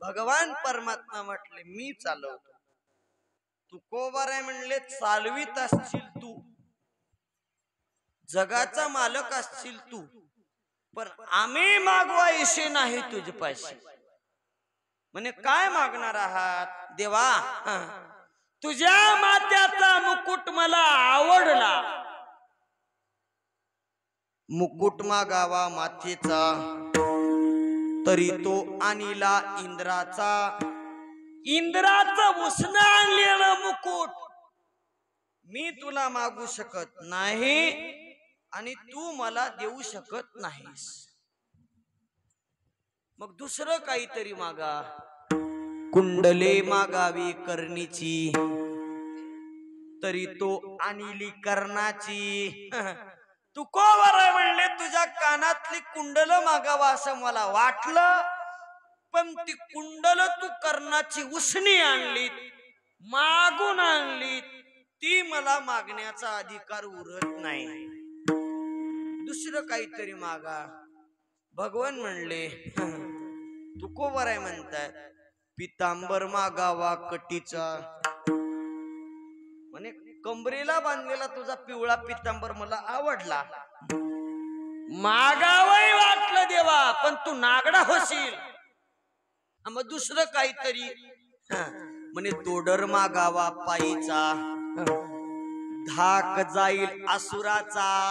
Speaker 4: भगवान परमात्मा म्हटले मी चालवतो तुकोबार आहे म्हणले चालवीत असशील तू जगाचा मालक असशील तू पण आम्ही मागवायचे नाही तुझपाशी म्हणे काय मागणार आहात देवा तुझ्या मात्याचा मुकुट मला आवडला
Speaker 3: मुकुट मागावा माथेचा तरी तो आणिला
Speaker 4: इंद्राचं उसनं आणलेलं मुकुट मी तुला मागू शकत नाही आणि तू मला देऊ शकत नाहीस मग दुसरं काहीतरी मागा
Speaker 3: कुंडले मागावी कर्णीची तरी तो आणिली कर्णाची
Speaker 4: तू कोवर आहे म्हणले तुझ्या कानातली कुंडल मागावा असं मला वाटलं पण ती कुंडल तू कर्णाची उसणी आणली मागून आणली ती मला मागण्याचा अधिकार उरत नाही दुसरं काहीतरी मागा भगवान म्हणले तुकोबर आहे म्हणतात पितांबर मागावा कटीचा म्हणे कंबरेला बांधलेला तुझा पिवळा पितांबर मला आवडला मागावही वाटलं देवा पण तू नागडा होशील मग दुसरं काहीतरी
Speaker 3: म्हणे तोडर मागावा पायीचा धाक जाईल असुराचा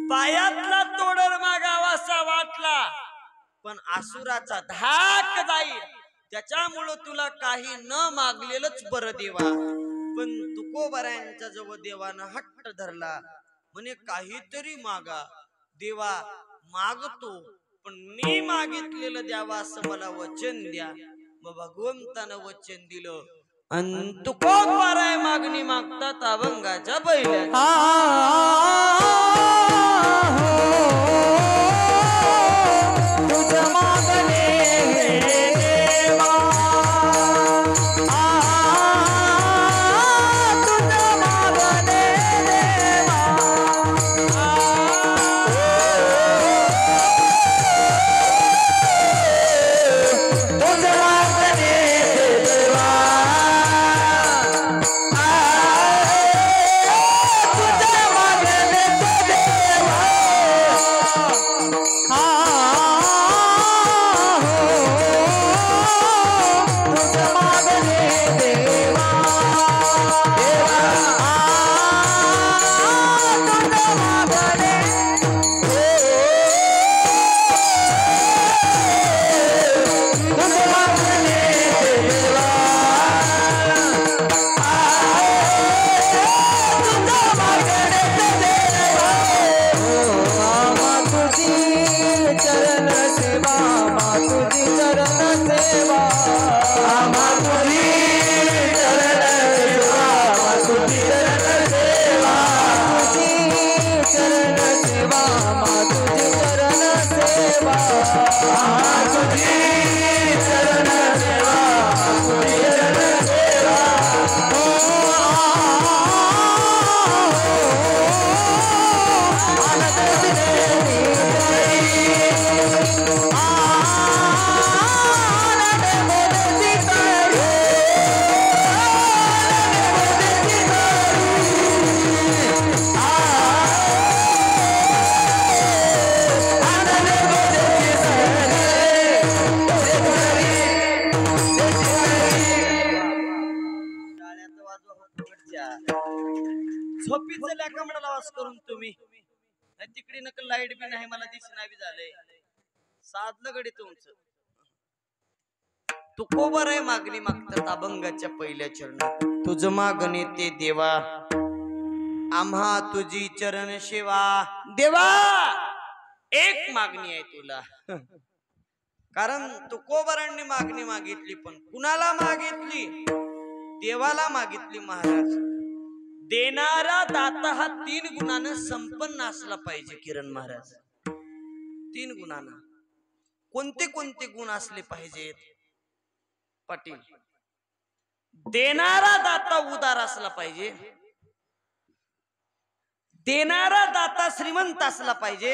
Speaker 4: पायातला तोडर मागावासा वाटला पण असुराचा धाक जाईल त्याच्यामुळं तुला काही न मागलेलंच बरं देवा पण तुकोबारायांच्या जवळ देवानं हट्ट धरला म्हणे काहीतरी मागा देवा मागतो पण मी मागितलेलं द्यावा असं मला वचन द्या मग भगवंतानं वचन दिलं आणि तुकोबाराय मागणी मागतात अभंगाच्या बैल्या झोपीचं लेका म्हणाला वास करून तुम्ही तिकडे नक लाईट बी नाही मला दिसना बी झालंय साधलं गडी तुमचं तुकोबर आहे मागणी मागतात अभंगाच्या पहिल्या चरणात तुझ मागणे ते देवा आम्हा तुझी चरण सेवा देवा एक मागणी आहे तुला कारण तुकोबरांनी मागणी मागितली पण कुणाला मागितली देवाला मागितली महाराज देणारा दाता हा 3 गुणानं संपन्न असला पाहिजे किरण महाराज 3 गुणानं कोणते कोणते गुण असले पाहिजेत पाटील देणारा दाता उदार असला पाहिजे, देणारा दाता श्रीमंत असला पाहिजे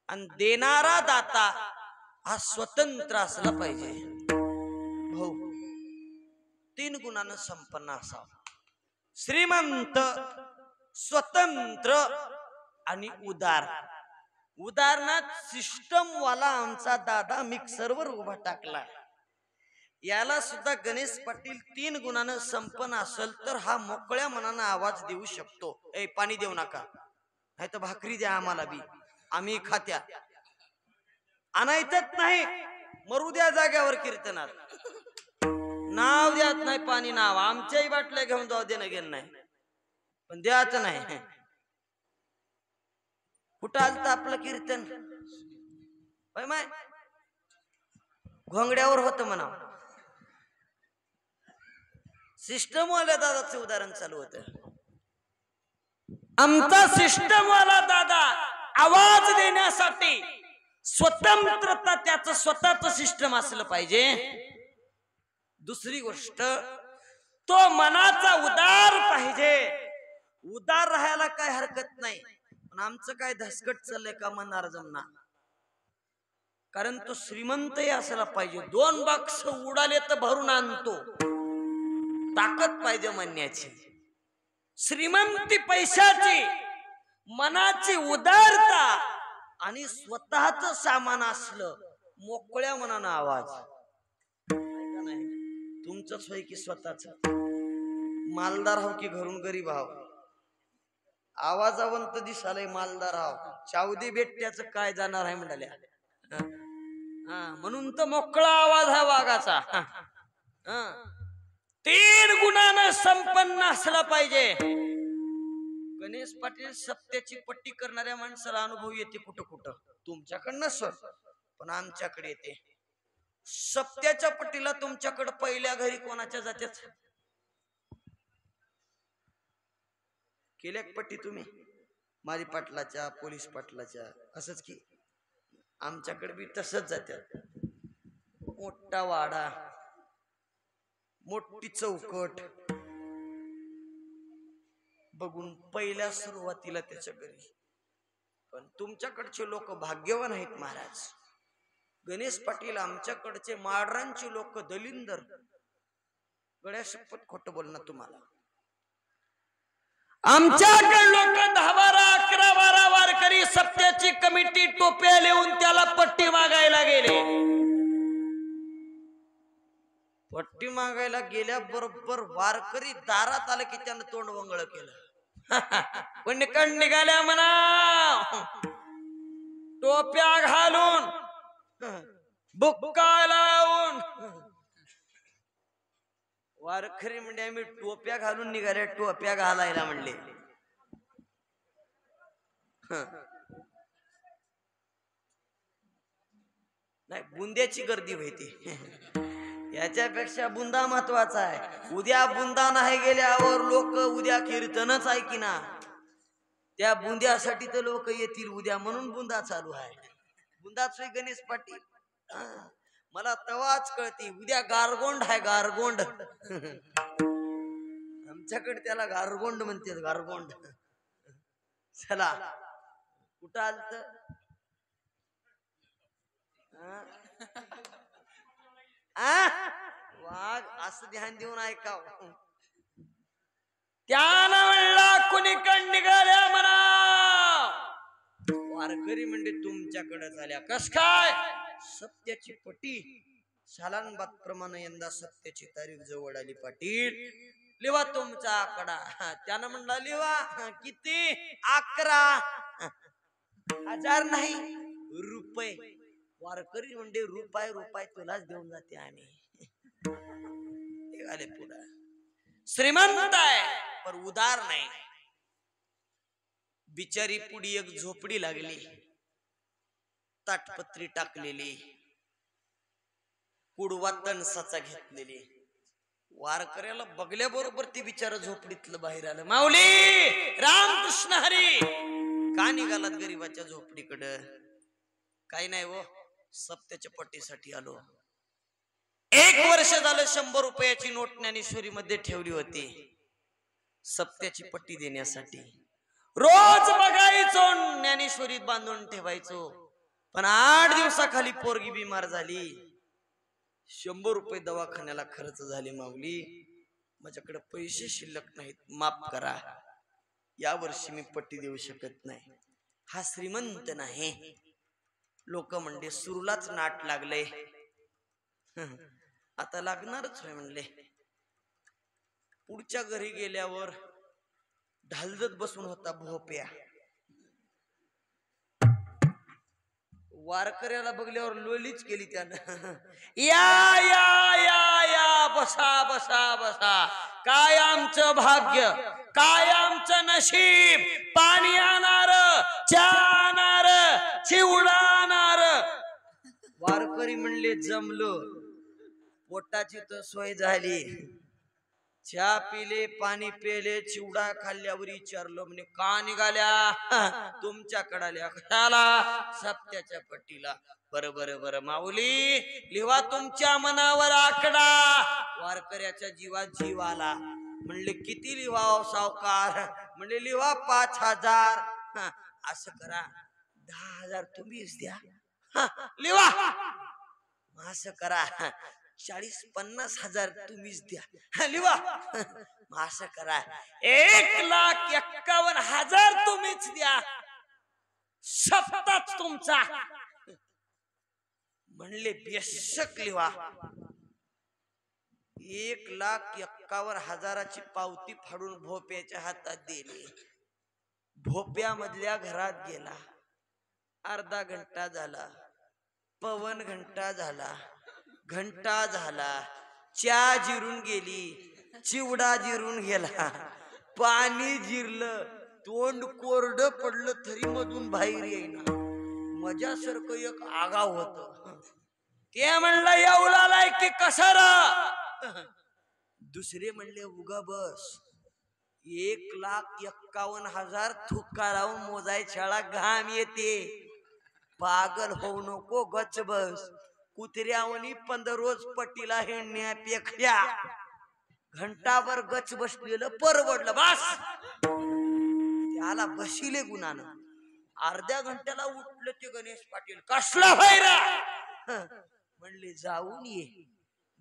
Speaker 4: आणि देणारा दाता हा स्वतंत्र असला पाहिजे. भाऊ 3 गुणांना संपन्न असावा. श्रीमंत, स्वतंत्र आणि उदार. उदाहरणात सिस्टम वाला आमचा दादा मिक्सरवर उभा टाकला, याला सुद्धा गणेश पाटील 3 गुणांना संपन्न असेल तर हा मोकळ्या मनानं आवाज देऊ शकतो. ए पाणी देऊ नका, नाही तर भाकरी द्या आम्हाला बी, आम्ही खात्या. आणायचंच नाही, मरू द्या जाग्यावर कीर्तनात. नाव द्यात नाही पाणी, नाव आमच्याही बाटल्या घेऊन जाऊ देणं घेणं नाही, पण द्यायचं नाही. कुठं आलत आपलं कीर्तन? माय घोंगड्यावर होत म्हणा. सिस्टम वाल्या दादाचं उदाहरण चालू होत. आमचा सिस्टम वाला दादा आवाज देण्यासाठी स्वतंत्रता, त्याचं स्वतःच सिस्टम असलं पाहिजे. दुसरी गोष्ट, तो मनाचा उदार पाहिजे. उदार राहायला काय हरकत नाही, पण आमचं काय धसकट चाललंय का मनार जमना. कारण तो श्रीमंतही असायला पाहिजे. 2 बॉक्स उडाले तर भरून आणतो, ताकद पाहिजे म्हणण्याची. श्रीमंती पैशाची, मनाची उदारता आणि स्वतःच सामान असलं, मोकळ्या मनानं आवाज. तुमचंच होय की स्वतःच? मालदार हाव की घरून गरीब हाव? आवाजावंत दिसालय मालदार हाव, चावदी बेट्याचं काय जाणार आहे म्हणाल्या. म्हणून तर मोकळा आवाज हा वाघाचा. 3 गुणानं संपन्न असला पाहिजे. गणेश पाटील सत्याची पट्टी करणाऱ्या माणसाला अनुभव येते कुठं कुठं. तुमच्याकडनं सर, पण आमच्याकडे येते. सत्याच्या पट्टीला तुमच्याकडे पहिल्या घरी कोणाच्या जात्यात केल्या पट्टी तुम्ही? मारी पाटलाच्या, पोलीस पाटलाच्या, असंच की आमच्याकडे बी तसंच जात्यात. मोठा वाडा, मोठी चौकट बघून पहिल्या सुरुवातीला त्याच्या घरी. पण तुमच्याकडचे लोक भाग्यवान आहेत महाराज. गणेश पाटील आमच्याकडचे माडरांचे लोक दलिंदर. गड्या शपथ खोटं बोलणार तुम्हाला. आमच्याकडे लोक 10, 12, 11, 12 वारकरी सप्त्याची कमिटी टोप्या लिहून त्याला पट्टी मागायला गेले. पट्टी मागायला गेल्याबरोबर वारकरी दारात आलं की त्यानं तोंड वंगळ केलं. पण निघाल्या म्हणा, टोप्या घालून, बुक्का लावून. वारकरी म्हणजे आम्ही टोप्या घालून निघाले, टोप्या घालायला म्हणले. नाही, बुंद्याची गर्दी व्हायची. याच्यापेक्षा बुंदा महत्वाचा आहे. उद्या बुंदा नाही गेल्यावर लोक उद्या कीर्तनच ऐकिना. त्या बुंद्यासाठी तर लोक येतील उद्या, म्हणून बुंदा चालू आहे. बुंदाच गणेश पाटील. मला तवाच कळते उद्या गारगोंड आहे, गारगोंड. आमच्याकडे त्याला गारगोंड म्हणते, गारगोंड. चला कुठं आलत? वाघ असं ध्यान देऊन ऐकाव. त्यानं म्हणला कुणीकडे निघाल्या म्हणा. वारकरी म्हणजे तुमच्याकडे झाल्या. कस काय? सत्याची पट्टी सालानबाद प्रमाणे यंदा सत्याची तारीख जवळ आली. पाटील लिवा तुमचा आकडा. त्यानं म्हणला लिवा. किती? 11,000 नाही, रुपये. वारकरी म्हणजे रुपये तुलाच देऊन जाते आम्ही. निघाले पुढे. श्रीमंत आहे पण उदार नाही. बिचारी पुढी एक झोपडी लागली, ताटपत्री टाकलेली, कुडवा तणसाचा घेतलेली. वारकऱ्याला बघल्याबरोबर ती बिचारा झोपडीतलं बाहेर आलं. माऊली रामकृष्ण हरी. का निघालात गरीबाच्या झोपडीकडं? काही नाही हो, सत्याच्या पट्टीसाठी आलो. 1 वर्ष झालं 100 रुपयाची नोट ज्ञानेश्वरी मध्ये ठेवली होती सप्त्याची पट्टी देण्यासाठी. रोज बघायचो ज्ञानेश्वरीत बांधून ठेवायचो. पण 8 दिवसाखाली पोरगी बिमार झाली. 100 रुपये दवाखान्याला खर्च झाले. माऊली माझ्याकडे पैसे शिल्लक नाहीत, माफ करा, या वर्षी मी पट्टी देऊ शकत नाही. हा श्रीमंत नाही. लोक म्हणले सुरूलाच नाट लागले. आता लागणारच होय म्हणले. पुढच्या घरी गेल्यावर ढालजत बसून होता भोप्या. वारकऱ्याला बघल्यावर लोलीच केली त्यानं. या या या या बसा बसा बसा. काय आमचं भाग्य, काय आमचं नशीब. पाणी आणणार, चहा आणणार, चिवडा आणणार. वारकरी म्हणले जमलं, पोटाची तर सोय झाली. चहा पिले, पाणी पेले, चिवडा खाल्ल्यावर विचारलं म्हणे का निघाल्या तुमच्याकडल्या कशाला? सप्त्याच्या पट्टीला. बरं बरं बरं माऊली लिहा तुमच्या मनावर आकडा. वारकऱ्याच्या जीवात जीव आला. म्हणले किती लिहाव सावकार? म्हणले लिहा 5000. असं करा 10,000 तुम्हीच द्या. लिहा. असं करा 40-50 हजार तुम्हीच द्या. लिहा. असं करा 1,51,000 तुम्हीच द्या. सप्ताच तुमचा. म्हणले बेशक लिहा. 1,51,000ची पावती फाडून भोप्याच्या हातात दिली. भोप्या मधल्या घरात गेला. अर्धा घंटा झाला, पवन घंटा झाला, घंटा झाला. चहा जिरून गेली, चिवडा जिरून गेला, पाणी जिरलं, तोंड कोरड पडलं तरी मधून बाहेर येईना. मजासारखं एक आगाव होत. ते म्हणलं येऊलाय की कसर. दुसरे म्हणले उगा बस. 1,51,000 थुक्का लावून मोजायच्याला घाम येते. पागल होऊ नको, गच बस. कुत्र्यावनी 15 रोज पट्टीला हिंडण्यापेक्षा घंटाभर गच बसलेलं परवडलं. बस त्याला बसिले गुणानं. अर्ध्या घंट्याला उठलं ते गणेश पाटील. कसला व्हायरा म्हणले जाऊन ये.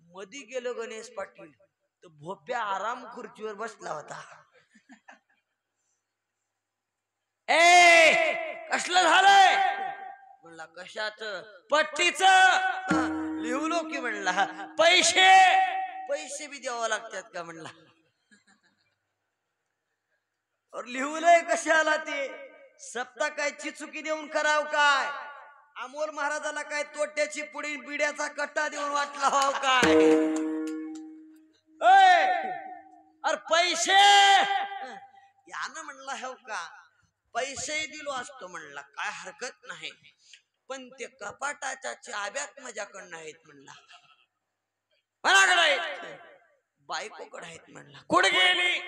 Speaker 4: मधी गेलो गणेश पाटील तर भोप्या आराम खुर्चीवर बसला होता. कसलं झालंय? म्हणला कशाच? पट्टीच. लिहलो की म्हणला. पैसे बी द्यावं लागतात का म्हणला. लिहलंय कशाला ते? सप्ता काय चिचुकी देऊन कराव काय? अमोल महाराजाला काय तोट्याची पुडी बिड्याचा कट्टा देऊन वाटला हो काय? अरे पैसे यानं म्हणला हो का? पैसे दिलो असतो म्हणला, काय हरकत नाही, पण ते कपाटाच्या चाब्यात माझ्याकडं नाहीत म्हणला. बायकोकडे आहेत म्हणला. कुठे गेली?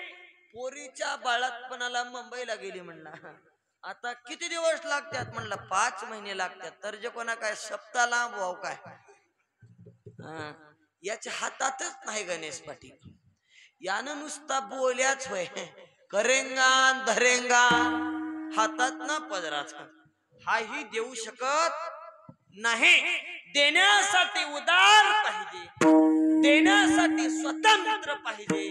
Speaker 4: पोरीच्या बाळातपणाला मुंबईला गेली म्हणला. आता किती दिवस लागतात म्हणला? 5 महिने लागतात. तर जे कोणा काय सप्ताह लांब व्हाव काय? याच्या हातातच नाही गणेश पाटील. यानं नुसता बोल्याच होय, करेंगा धरेंगा, हातात ना पदरात. हाही देऊ शकत नाही. देण्यासाठी उदार पाहिजे, देण्यासाठी स्वतंत्र पाहिजे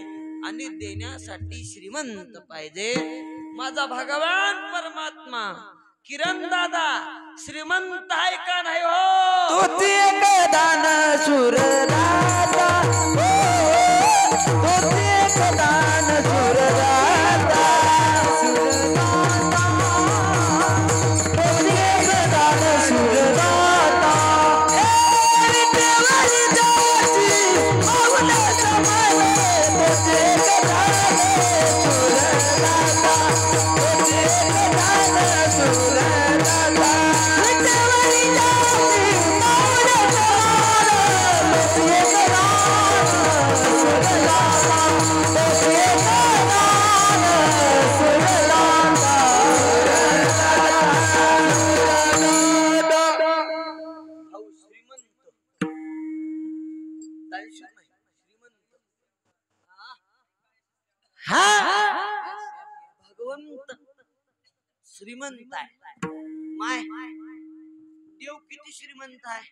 Speaker 4: आणि देण्यासाठी श्रीमंत पाहिजे. माझा भगवान परमात्मा किरण दादा श्रीमंत आहे का नाही हो?
Speaker 2: तू एक दान सुरदाता, तू एक दान सुरदाता, तू एक दान सुरदाता. देवाची देवाची माऊला समाले, तू एक दान सुरदाता, तू एक दान सुरदाता. देवाची देवाची माऊला समाले, तू एक दान
Speaker 4: श्रीमंत आहे माय देव किती श्रीमंत आहे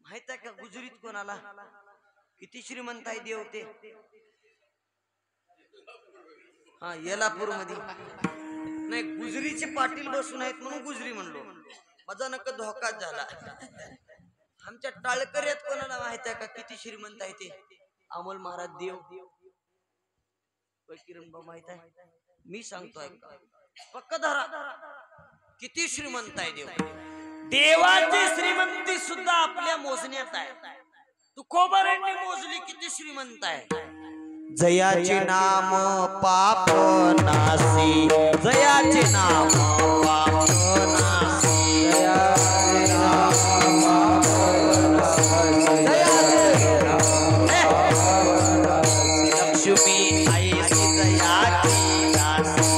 Speaker 4: माहित आहे का गुजरीत कोणाला किती श्रीमंत आहे देव ते हा येलापूर मध्ये नाही गुजरीचे पाटील बसून आहेत म्हणून गुजरी म्हणलो माझा नका धोकाच झाला आमच्या टाळकऱ्यात कोणाला माहित आहे का किती श्रीमंत आहे ते अमोल महाराज देव किरण भाऊ माहित आहे मी सांगतोय पक्क धरा किती श्रीमंत आहे देव देवाची श्रीमंती सुद्धा आपल्या मोजण्यात आहे तुकोबारांनी मोजली किती श्रीमंत आहे
Speaker 3: जयाचे नाम पाप नासी जयाचे नाम पाप नासी जयाचे नाम लक्ष्मी आईची जयाची दासी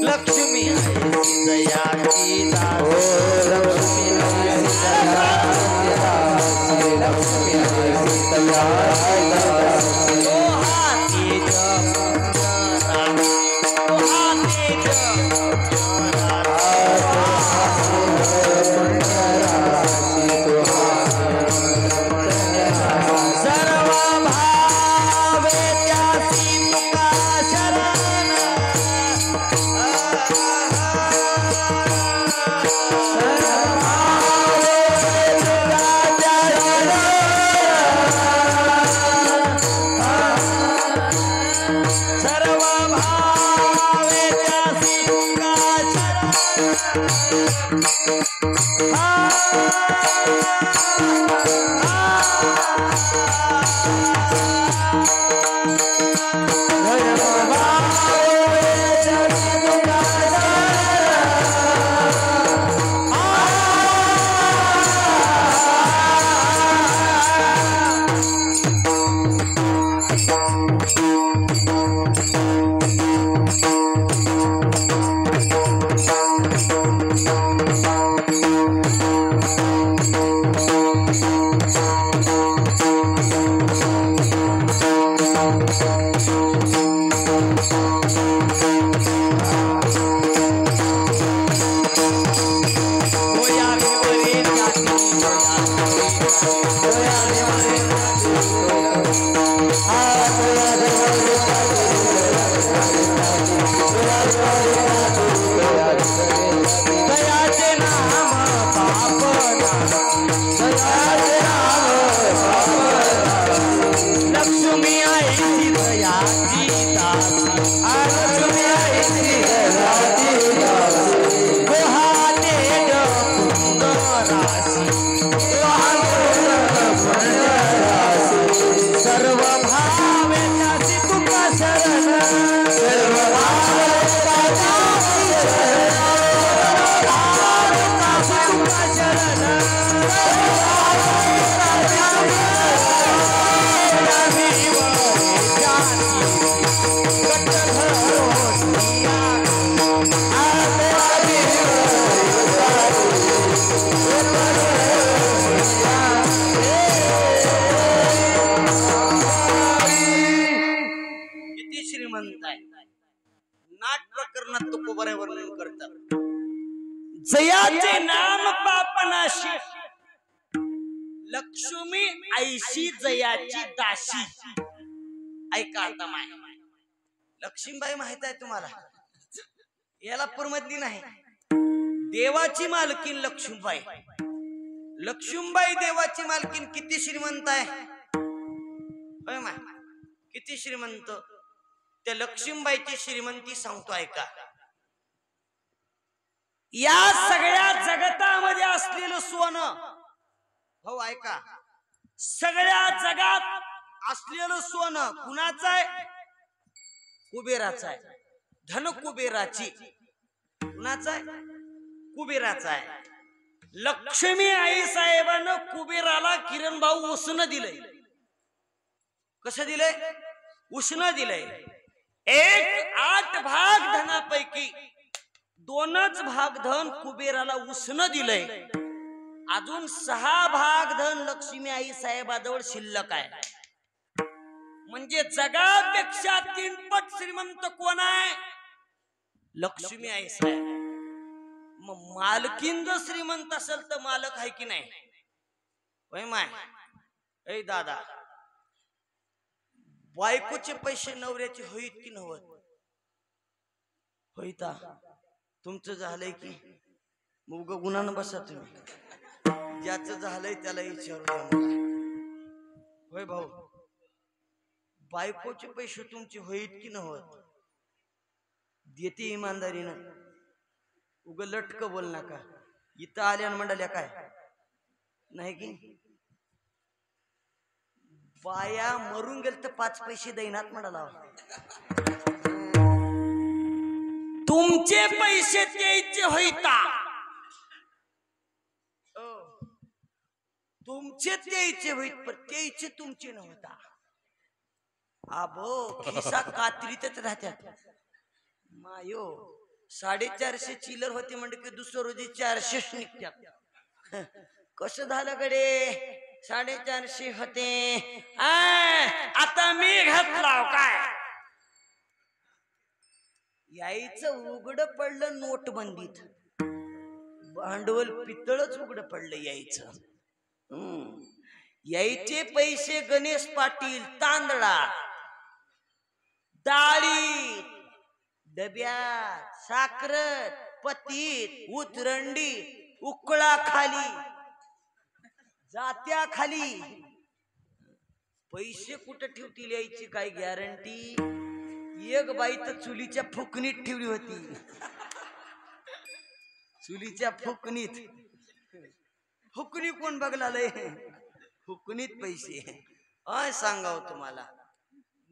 Speaker 3: लक्ष्मी आईची जयाची दासी लक्ष्मी आईची जयाची दासी लक्ष्मी आईची जयाची दासी
Speaker 4: जयाचे नाम पापनाशी लक्ष्मी आईशी जयाची दाशी ऐका आता माय लक्ष्मीबाई माहित आहे तुम्हाला याला पुरमधली नाही देवाची मालकीन लक्ष्मीबाई लक्ष्मीबाई देवाची मालकीन किती श्रीमंत आहे होय माय किती श्रीमंत त्या लक्ष्मीबाईची श्रीमंती सांगतो ऐका या सगळ्या जगतामध्ये असलेलं सोनं हो ऐका सगळ्या जगात असलेलं सोनं कुणाचं आहे कुबेराचं आहे धन कुबेराची कुणाचं आहे कुबेराचं आहे लक्ष्मी आई साहेबांना कुबेराला किरण भाऊ उसनं दिलंय कसं दिलंय उसनं दिलंय 1/8 भाग धनापैकी 2च भाग धन कुबेराला उसनं दिलंय अजून 6 भाग धन लक्ष्मी आई साहेबाजवळ शिल्लक आहे म्हणजे जगापेक्षा 3 पट श्रीमंत कोण आहे? लक्ष्मी आहे साहेब. मग मालकीन जर श्रीमंत असेल तर मालक आहे की नाही? होय माय. ऐ दादा, बायकोचे पैसे नवऱ्याचे होईत की नव्हत? होईता. तुमचं झालंय की मग गुन्हानं बसा तुम्ही. ज्याचं झालंय त्याला विचारू द्या मला. होय भाऊ, बायकोचे पैसे तुमचे होईत की नव्हत? देते इमानदारीनं. उग लटक बोल नका. इथं आल्यानं म्हणाल्या काय नाही की बाया मरून गेल तर 5 पैसे देईनात म्हणाला. तुमचे पैसे द्यायचे होईता, तुमचे द्यायचे होईत पण द्यायचे तुमचे नव्हता. आबो खिसा कात्रीतच राहत्यात मायो. 450 चिल्लर होते म्हणजे की दुसऱ्या रोजी 400 निघत्यात. कसं झालं कडे? 450 होते. आता मी घातला काय? यायचं उघड पडलं नोटबंदीत. भांडवल पितळच उघड पडलं यायचं. यायचे पैसे गणेश पाटील तांदळा, डाळी, डब्यात, साखरत, पतीत, उतरंडी, उकळा खाली, जात्या खाली. पैसे कुठं ठेवतील यायची काय गॅरंटी? एक बाई तर चुलीच्या फुकणीत ठेवली होती. चुलीच्या फुकणीत. फुकणी कोण बघलाय? फुकणीत पैसे. अय सांगाव तुम्हाला,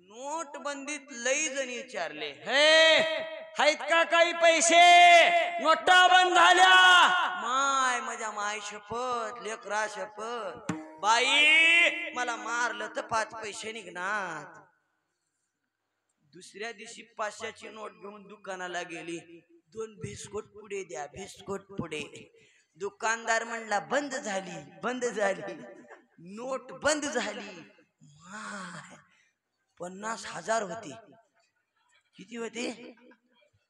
Speaker 4: नोटबंदीत लई जण विचारले, हे आहेत का काही पैसे? नोटा बंद झाल्या. माय माझ्या माय शपथ, लेकरा शपथ, बाई मला मारलं तर 5 पैसे निघणार. दुसऱ्या दिवशी 500ची नोट घेऊन दुकानाला गेली. 2 बिस्कुट पुढे द्या, बिस्कुट पुढे. दुकानदार म्हणला बंद झाली, बंद झाली. नोट बंद झाली. माय 50,000 होते. किती होते?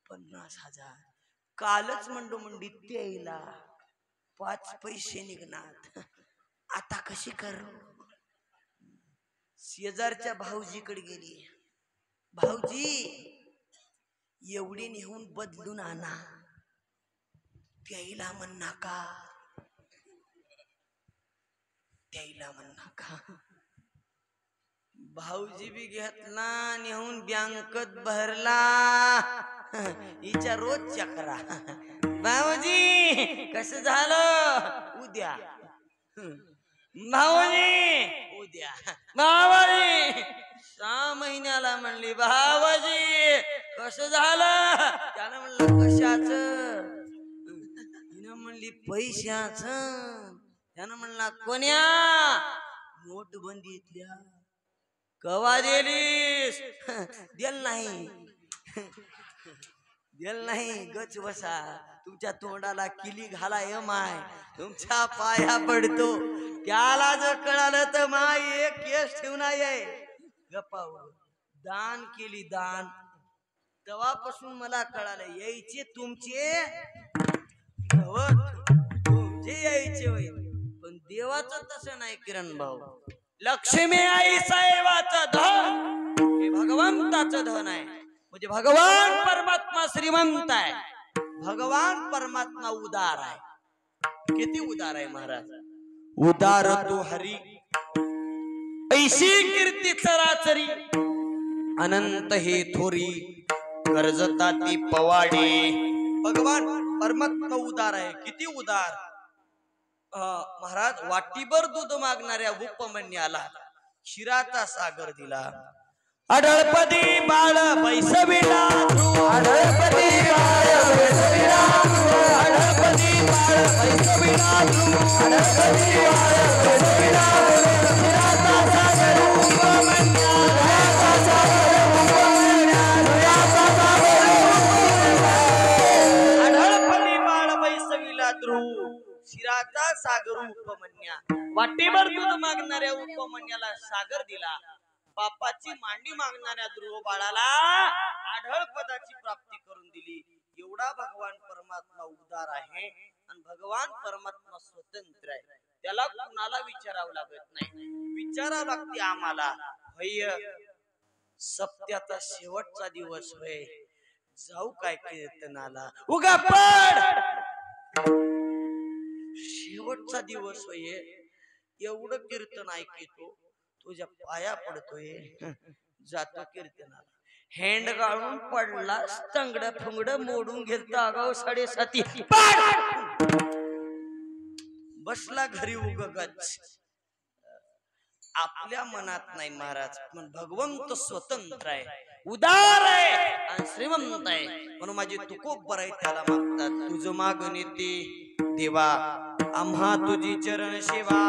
Speaker 4: 50,000. कालच म्हणलो मंडीत द्यायला 5 पैसे निघणार. आता कशी करू? शेजारच्या भाऊजीकडे गेली. भाऊजी एवढी नेहून बदलून आणा. द्यायला म्हण नका, द्यायला म्हण नका. भाऊजी बी घेतला नेहून बँकेत भरला. हिच्या रोज चक्रा. भाऊजी कसं झालं? उद्या. भाऊजी उद्या. भाऊजी 6 महिन्याला म्हणली भाऊजी कसं झालं? त्यानं म्हणलं कशाचं? हिनं म्हणली पैशाचं. त्यानं म्हणला कोण्या? नोटबंदीतल्या. कवा दिलीस? दिल नाही, दिल नाही. गच बसा. तुमच्या तोंडाला किली घाला ये माय. तुमच्या पाया पडतो. त्याला जर कळालं तर माय एक केस ठेवणार आहे. गप्पावर दान केली दान. तेव्हापासून मला कळालं यायचे तुमचे तुमचे यायचे होय, पण देवाचं तसं नाही किरण भाऊ. लक्ष्मी आई साहेबाचं धन हे भगवंताचं धन आहे. म्हणजे भगवान परमात्मा श्रीमंत आहे. भगवान परमात्मा उदार आहे. किती उदार आहे महाराज? उदार तू हरी ऐशी कीर्ती चराचरी. अनंत हे थोरी कर्जता ती पवाडी. भगवान परमात्मा उदार आहे. किती उदार? महाराज वाटीभर दूध मागणाऱ्या उपमन्याला क्षीराचा सागर दिला. अडळपदी बाळ बैसविला. अडळपदी बाळ बैसविला. अडळपदी बाळ बैसविला. अडळपदी बाळ बैसविला. क्षीराचा सागर उपमन्या. क्षीराचा सागर उपमन्या. क्षीराचा सागर उपमन्या. अडळपदी बाळ बैसविला ध्रुव. क्षीराचा सागर उपमन्या. वाटेभर दूध मागणाऱ्या उपमन्याला सागर दिला. बापाची मांडी मागणाऱ्या ध्रुव बाळाला आढळ पदाची प्राप्ती करून दिली. एवढा भगवान परमात्मा उदार आहे आणि भगवान परमात्मा स्वतंत्र आहे. त्याला कुणाला विचारावं लागत नाही, विचारावं लागते आम्हाला. भैय सप्त्याचा शेवटचा दिवस होय, जाऊ काय कीर्तनाला. उगा पड, शेवटचा दिवस होय, एवढं कीर्तन ऐकतो, तुझ्या पाया पडतोय, जातो कीर्तनाला. हेंड गाळून पडला, तंगड फुंगड मोडून घेतलं आगाव 7:30. बसला घरी उगच. आपल्या मनात नाही महाराज, पण भगवंत स्वतंत्र आहे, उदार आहे आणि श्रीमंत आहे. म्हणून माझी तुकोब बरं आहे, त्याला मागतात. तुझं मागणे ते देवा, आम्हा तुझी चरण सेवा.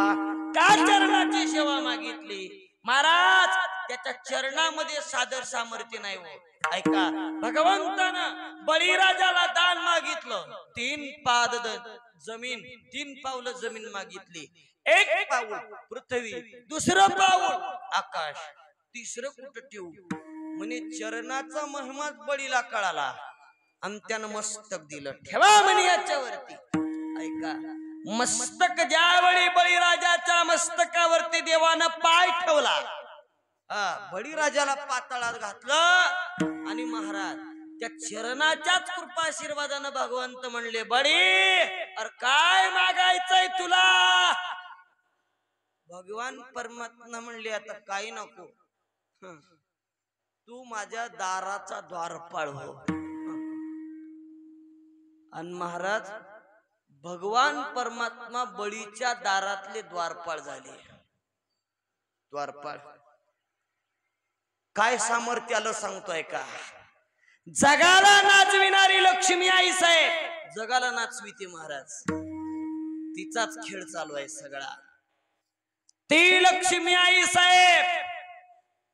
Speaker 4: का चरणाची सेवा मागितली महाराज? त्याच्या चरणामध्ये सादर सामर्थ्य नाही हो. ऐका, भगवंतानं बळीराजाला दान मागितलं. 3 पाद जमीन, 3 पावलं जमीन मागितली. 1 पाऊल पृथ्वी, दुसरं पाऊल आकाश, तिसरं कुठं ठेवू? म्हणे चरणाचा महिमाच बळीला कळाला आणि त्यानं मस्तक दिलं. ठेवा म्हणे याच्यावरती. ऐका, मस्तक ज्यावेळी बळीराजाच्या मस्तकावरती देवानं पाय ठेवला, बळीराजाला पाताळात घातलं आणि महाराज त्या चरणाच्याच कृपा आशीर्वादानं भगवंत म्हणले, बळी अरे काय मागायचंय तुला? भगवान परमात्मा म्हणले, आता काही नको, तू माझ्या दाराचा द्वारपाळ हो. आणि महाराज भगवान परमात्मा बळीच्या दारातले द्वारपाळ झाले. द्वारपाळ काय सामर्थ्याला सांगतोय का? जगाला नाचविणारी लक्ष्मी आई साहेब जगाला नाचविते महाराज. तिचाच खेळ चालू आहे सगळा. ती लक्ष्मी आई साहेब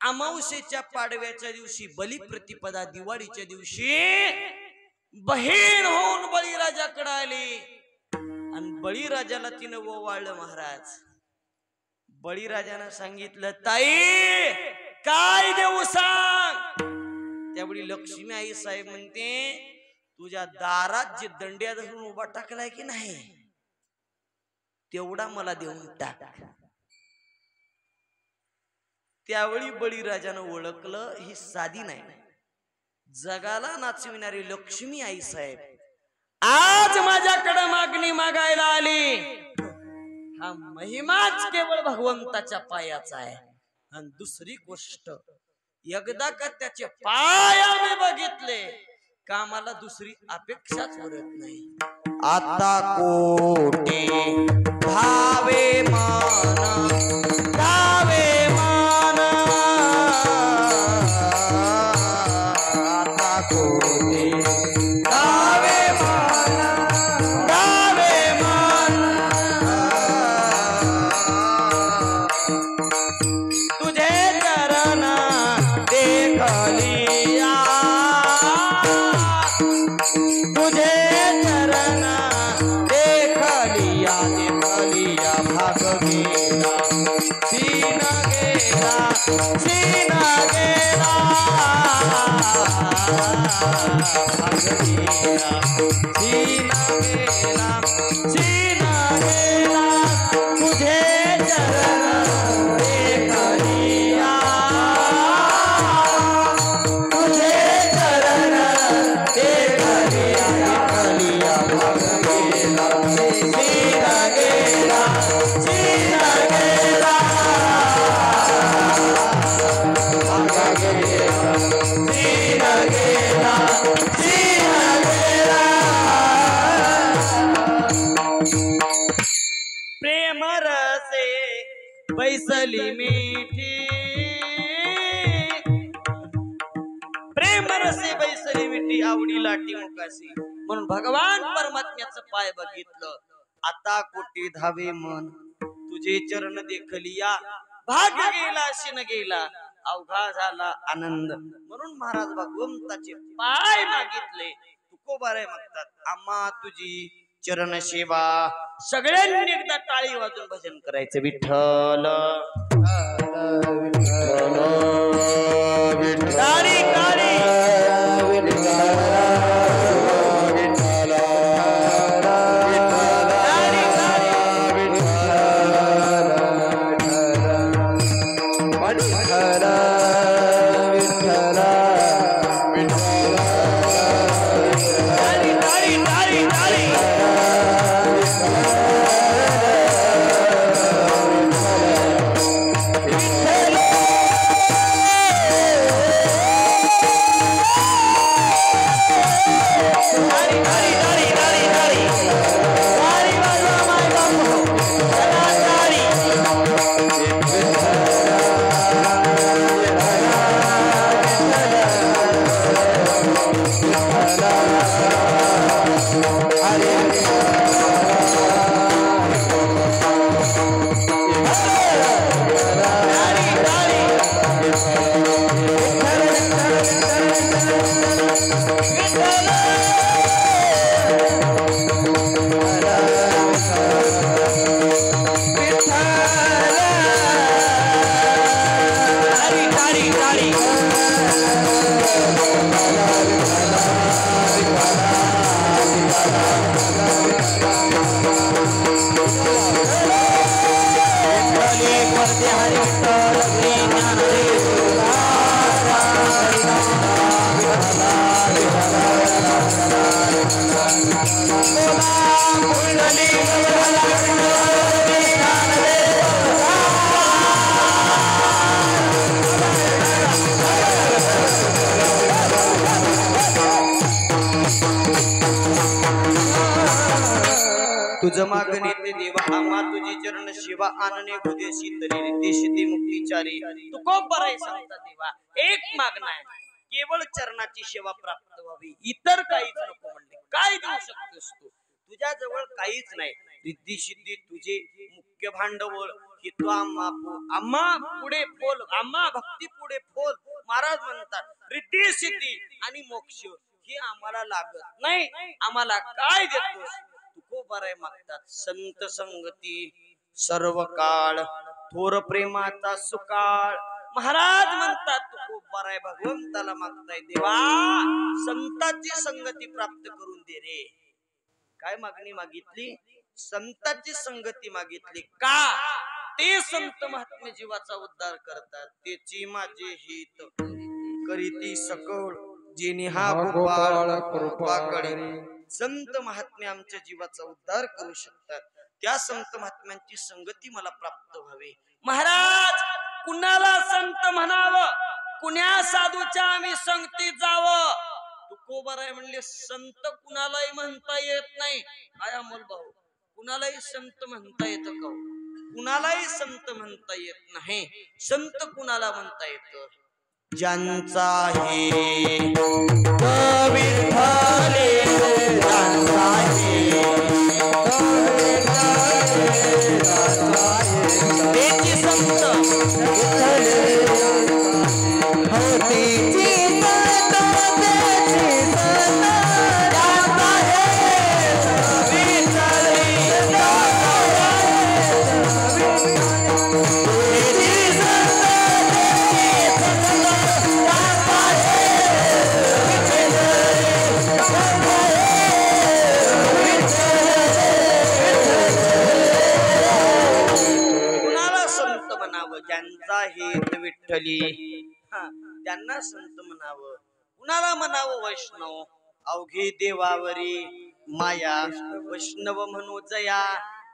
Speaker 4: अमावस्येच्या पाडव्याच्या दिवशी, बलिप्रतिपदा दिवाळीच्या दिवशी बहीण होऊन बळीराजाकडे आली आणि बळीराजाला तिनं ओवाळलं महाराज. बळीराजानं सांगितलं, ताई काय देऊ सांग? त्यावेळी लक्ष्मी आई साहेब म्हणते, तुझ्या दारात जे दंड्या धरून उभा टाकलाय की नाही, तेवढा मला देऊन टाक. त्यावेळी बळीराजानं ओळखलं, ही साधी नाही, जगाला नाचविणारी लक्ष्मी आई साहेब आज माझ्याकडे मागणी मागायला आली. हा महिमाच केवळ भगवंताच्या पायाचा आहे. आणि दुसरी गोष्ट, एकदा का त्याचे पाय आम्ही बघितले का मला दुसरी अपेक्षाच उरत नाही.
Speaker 3: आता कोटे धावे मान, धावे मान, आता कोटे धावे मान, धावे मान, तुझे चरण देखलिया, तुझे चरण देखलिया, देखलिया भाग गेला, सीन गेला, सीन गेला, भाग गेला, सीन गेला, सीन गेला, तुझे चरण देखलिया, तुझे चरण देखलिया, देखलिया भाग गेला, सीन गेला, सीन गेला, भाग गेला, सीन गेला, सीन गेला. प्रेम रसे बैसली मीठी, प्रेम रसे बैसली मिठी, आवडी लाटी मुकाशी. म्हणून भगवान परमात्म्याचं पाय बघितलं. आता कोटी धावे मन, तुझे चरण देखलिया, भाग गेला, शिन गेला, अवघा झाला आनंद. म्हणून महाराज भगवंताचे पाय मागितले. तुकोबारे मागतात, आम्हा तुझी चरण सेवा. सगळ्यांनी एकदा टाळी वाजून भजन करायचं. विठ्ठल विठ्ठल तुझ मागणे ते देवा आम्हा तुझी चरण शिवा आनने उदेशी तरी रिद्धी सिद्धी मुक्तीचारी
Speaker 4: तू खूप बरं आहे सांगता देवा. एक मागणं आहे, केवळ चरणाची सेवा प्राप्त व्हावी, इतर काहीच नको म्हणले. काय देऊ शकतोस तू? तुझ्या जवळ काहीच नाही. रिद्धी सिद्धी तुझे मुख्य भांडवल की तू आम्हा पुढे बोल, आम्हा भक्ती पुढे बोल. महाराज म्हणतात रिद्धी सिद्धी आणि मोक्ष हे आम्हाला लागत नाही. आम्हाला काय देतोस? तू खूप बरं आहे मागतात. संत संगती सर्व काळ थोर प्रेमाचा सुकाळ. महाराज म्हणतात तू खूप बरं आहे, भगवंताला मागताय देवा संतांची संगती प्राप्त करून दे रे. काय मागणी मागितली? संतांची संगती मागितली. का? ते संत महात्मे जीवाचा उद्धार करतात. त्याची माझे हित करीती सकळ जेणे हा गोपाळ कृपा करी. संत महात्मे आमच्या जीवाचा उद्धार करू शकतात. त्या संत महात्म्यांची संगती मला प्राप्त व्हावी. महाराज कुणाला संत म्हणावं, कुण्या साधूच्या आम्ही संगतीत जावं? तुकोबर आहे म्हणले संत कुणालाही म्हणता येत नाही. काय अमोल भाऊ, कुणालाही संत म्हणता येत का? कुणालाही संत म्हणता येत नाही. संत कुणाला म्हणता येत?
Speaker 3: ज्यांचा हे
Speaker 2: विठ्ठले ज्यांचा हे
Speaker 4: त्याची संत
Speaker 3: विठ्ठली त्यांना संत म्हणावं. कुणाला म्हणावं? वैष्णव. अवघे देवावरी माया वैष्णव म्हणू जया.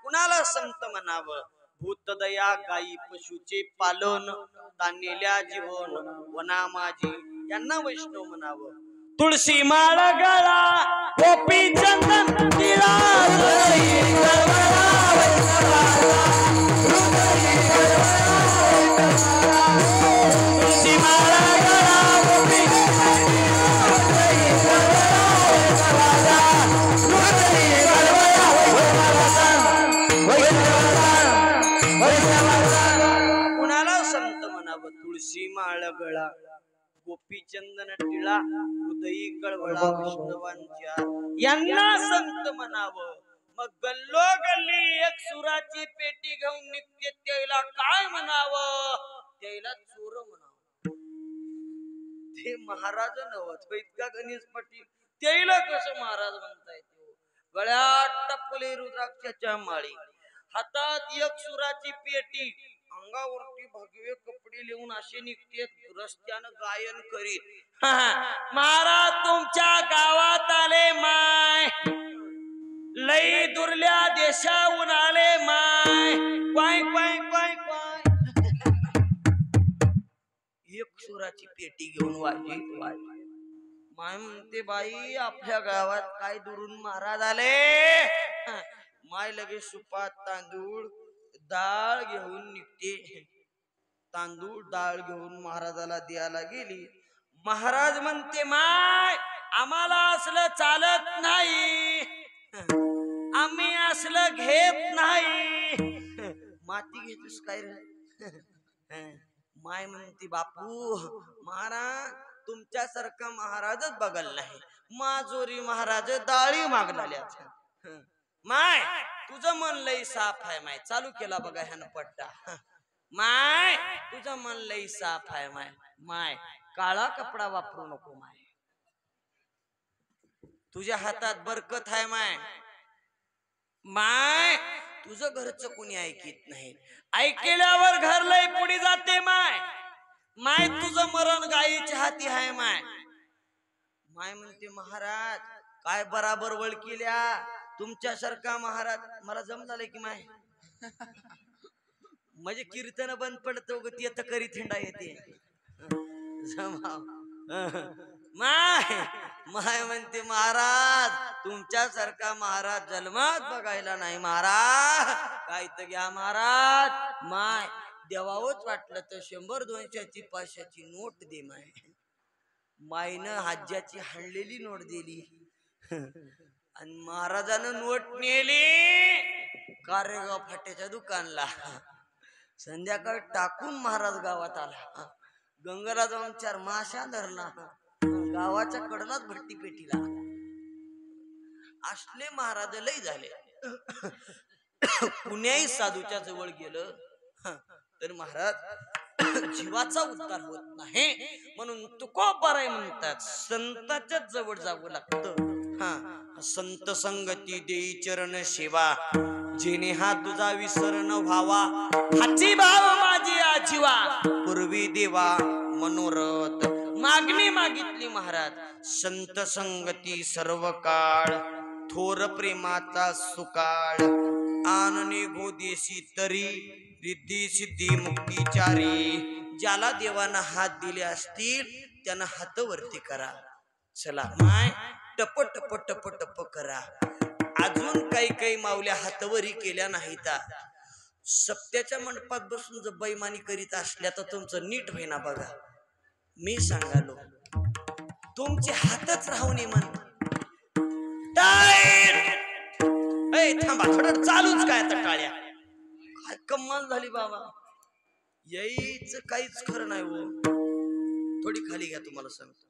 Speaker 3: कुणाला संत म्हणावं? भूतदया गायी पशुचे पालन तानेल्या जीवन वना माझी यांना वैष्णव म्हणावं.
Speaker 4: तुळशी माळ गळा गोपी चंदन तिला
Speaker 3: तुळशी माळ गळा गोपी चंदन टिळा हृदयी कळवळा वैष्णवांच्या यांना संत म्हणावं. मग गल्लो गल्ली एक सुराची पेटी घेऊन निघते त्याला काय म्हणावं? त्याला चोर म्हणावं. ते महाराज नव्हत इतका गणेश पाटील. त्याला कसं महाराज म्हणता येते? गळ्यात टपले रुद्राक्षाच्या माळी, हातात एक सुराची पेटी, अंगावरती भगवे कपडे लिहून असे निघते रस्त्यानं गायन करीत. महाराज तुमच्या गावात आले माय, लई दुर्ल्या देशाहून आले माय, क्वाय क्वाय क्वाय क्वाय. एक सुराची पेटी घेऊन वाजवीत माय म्हणते बाई आपल्या गावात काय दुरून महाराज आले. माय लगेच सुपात तांदूळ डाळ घेऊन निघते. तांदूळ डाळ घेऊन महाराजाला द्यायला गेली. महाराज म्हणते माय आम्हाला असलं चालत नाही, आम्ही असलं घेत नाही. माती घेतोस काय रे? माय म्हणते बापू महाराज
Speaker 4: तुमच्यासारखा महाराजच बघायला नाही. माजोरी महाराज दाळी मागणाल्यात. माय तुझं मन लई साफ आहे माय. चालू केला बघा ह्यानं पट्टा. माय तुझं मन लई साफ आहे माय. माय काळा कपडा वापरू नको माय. तुझ्या हातात बरकत आहे माय. माय तुझं घरचं कोणी ऐकित नाही. ऐकल्यावर घर लय पुढे जाते माय. माय तुझं मरण गायीच्या हाती आहे माय. माय म्हणते महाराज काय बराबर वळकिल्या. तुमच्यासारखा महाराज मला जम झालंय की माय. म्हणजे कीर्तन बंद पडतो ग ती आता करी थिंडा येते. माय माय म्हणते महाराज तुमच्यासारखा महाराज जन्मात बघायला नाही महाराज. काय तर घ्या महाराज. माय देवावंच वाटलं तर 100-200ची 500ची नोट दे माय. मायनं हज्जाची हाणलेली नोट दिली आणि महाराजानं नोट नेली कारेगाव फाट्याच्या दुकानला. संध्याकाळ टाकून महाराज गावात आला. गंगाला जाऊन 4 माशा धरला. गावाच्या कडलाच भट्टी पेटीला. असले महाराज लय झाले. कुण्याही साधूच्या जवळ गेलं तर महाराज जीवाचा उद्धार होत नाही. म्हणून तुकोबाराय म्हणतात संताच्या जवळ जावं लागतं. संत संगती देई चरण सेवा जेणे हा तुझा विसरण व्हावा. हाची भाव माझी आजीवा पूर्वी देवा मनोरथ. मागणी मागितली महाराज. संत संगती सर्व काळ थोर प्रेमाचा सुकाळ. आनने गोदेशी तरी रिद्धी सिद्धी मुक्तीचारी. ज्याला देवानं हात दिले असतील त्यांना हात वरती करा. चला माय टप टप टप टप करा. अजून काही माऊल्या हातवरी केल्या नाहीत. सप्त्याच्या मंडपात बसून जर बैमानी करीत असल्या तर तुमचं नीट होईना बघा. मी सांगालो तुमचे हातच राहू नये म्हण. थांबा थोडं चालूच काय आता टाळ्या. काय कमाल झाली बाबा. यायच काहीच खरं नाही हो. थोडी खाली घ्या तुम्हाला सांगतो.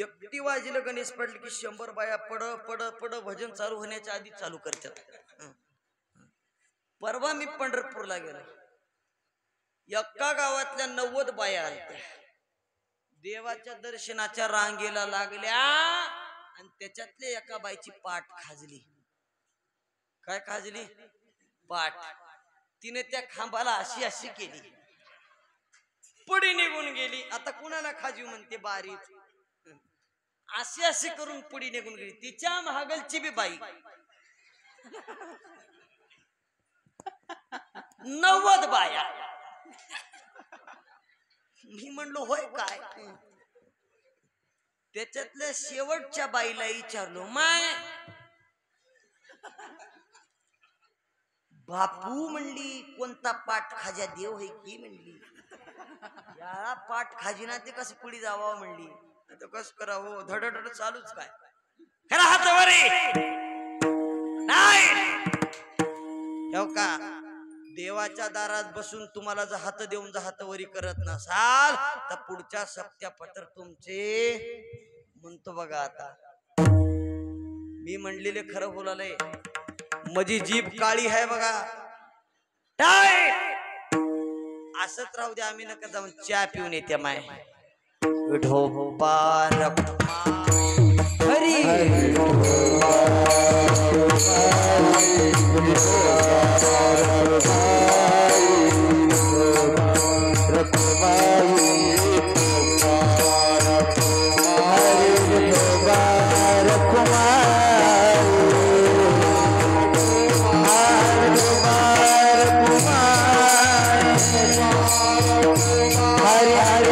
Speaker 4: एकटी वाजीलं गणेश पडले की 100 बाया पड पड पड भजन चालू होण्याच्या आधी चालू करतात. परवा मी पंढरपूरला गेलो. एका गावातल्या 90 बाया आल्या. देवाच्या दर्शनाच्या रांगेला लागल्या आणि त्याच्यातल्या एका बाईची पाठ खाजली. काय खाजली? पाठ. तिने त्या खांबाला अशी अशी केली. पुढे निघून गेली. आता कुणाला खाजू म्हणते बारीक. अशी अशी करून पुढे निघून गेली. तिच्या महागलची बी बाई 90 बाया. मी म्हणलो होय काय. त्याच्यातल्या शेवटच्या बाईला विचारलो माय बापू म्हणली कोणता पाठ खाजा देव है की म्हणली. या पाठ खाजीना ते कसं पुढे जावं म्हणली. आता कस करावं धडधड चालूच काय. खरा हातावरी नाही ठेव का. देवाच्या दारात बसून तुम्हाला जर हात देऊन जर हातवरी करत नसाल तर पुढच्या सप्त्यापत्र तुमचे म्हणतो बघा. आता मी म्हणलेले खरं बोलालय. माझी जीभ काळी आहे बघा. टाय असत राहू दे. आम्ही नका जाऊन चहा पिऊन येते माय. विठोबा हरी
Speaker 2: Hare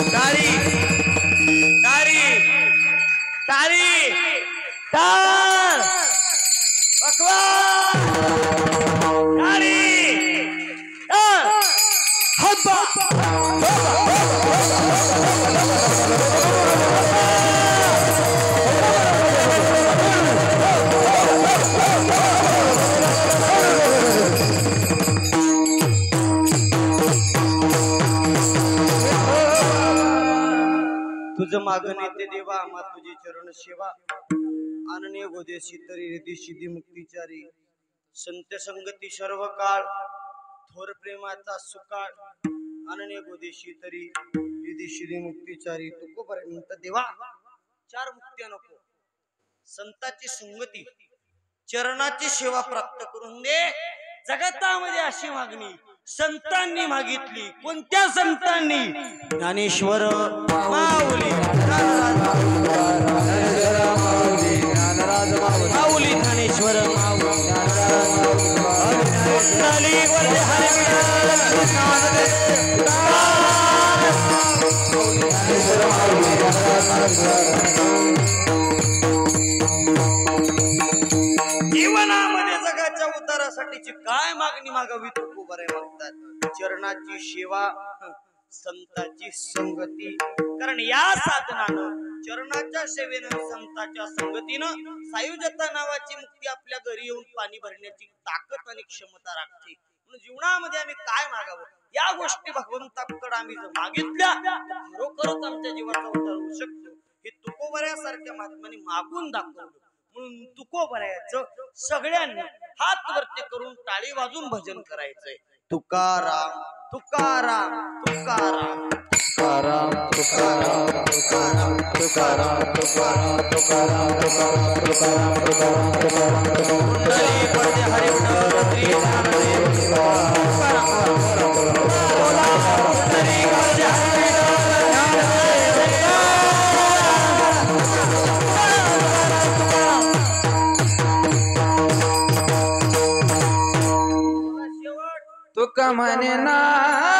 Speaker 4: तारी तारी तारी तार अकबर तारी हब्बा
Speaker 3: तुझं मागण येते देवा आम्हा तुझी चरण सेवा अनन्य गोदेशी तरी रिधी सिद्धी मुक्तीचारी संत संगती सर्व काळ थोर प्रेमाचा सुकाळ अनन्य गोदेशी तरी रिधी सिद्धी मुक्तीचारी तुकोपर्यंत देवा चार मुक्त्या नको संताची संगती चरणाची सेवा प्राप्त करून दे जगतामध्ये अशी मागणी संतांनी मागितली कोणत्या संतांनी ज्ञानेश्वर माऊली माऊली ज्ञानेश्वर जीवनामध्ये जगाच्या उद्धारासाठीची काय मागणी मागावी तू बरे मागतात चरणाची सेवा संताची संगती कारण या साधनानं चरणाच्या सेवेनं संताच्या संगतीनं सायुज्यता नावाची मुक्ती आपल्या घरी येऊन पाणी भरण्याची ताकद आणि क्षमता राखते म्हणून जीवनामध्ये आम्ही काय मागावं या गोष्टी भगवंताकडे आम्ही जर मागितल्या खरोखरच आमच्या जीवाचा उद्धार होऊ शकतो हे तुकोबऱ्यासारख्या महात्म्याने मागून दाखवलं म्हणून तुकोबऱ्याचं सगळ्यांनी हात वरती करून टाळी वाजून भजन करायचंय तुकाराम तुकाराम तुकाराम तुकाराम तुकाराम तुकाराम तुकाराम तुकाराम तुकाराम तुकाराम तुकाराम तुकाराम तुकाराम कुंडली पडते हरी विठ्ठल श्री ज्ञानदेव तुकाराम कुंडली पडते हरी
Speaker 2: तुका म्हणे ना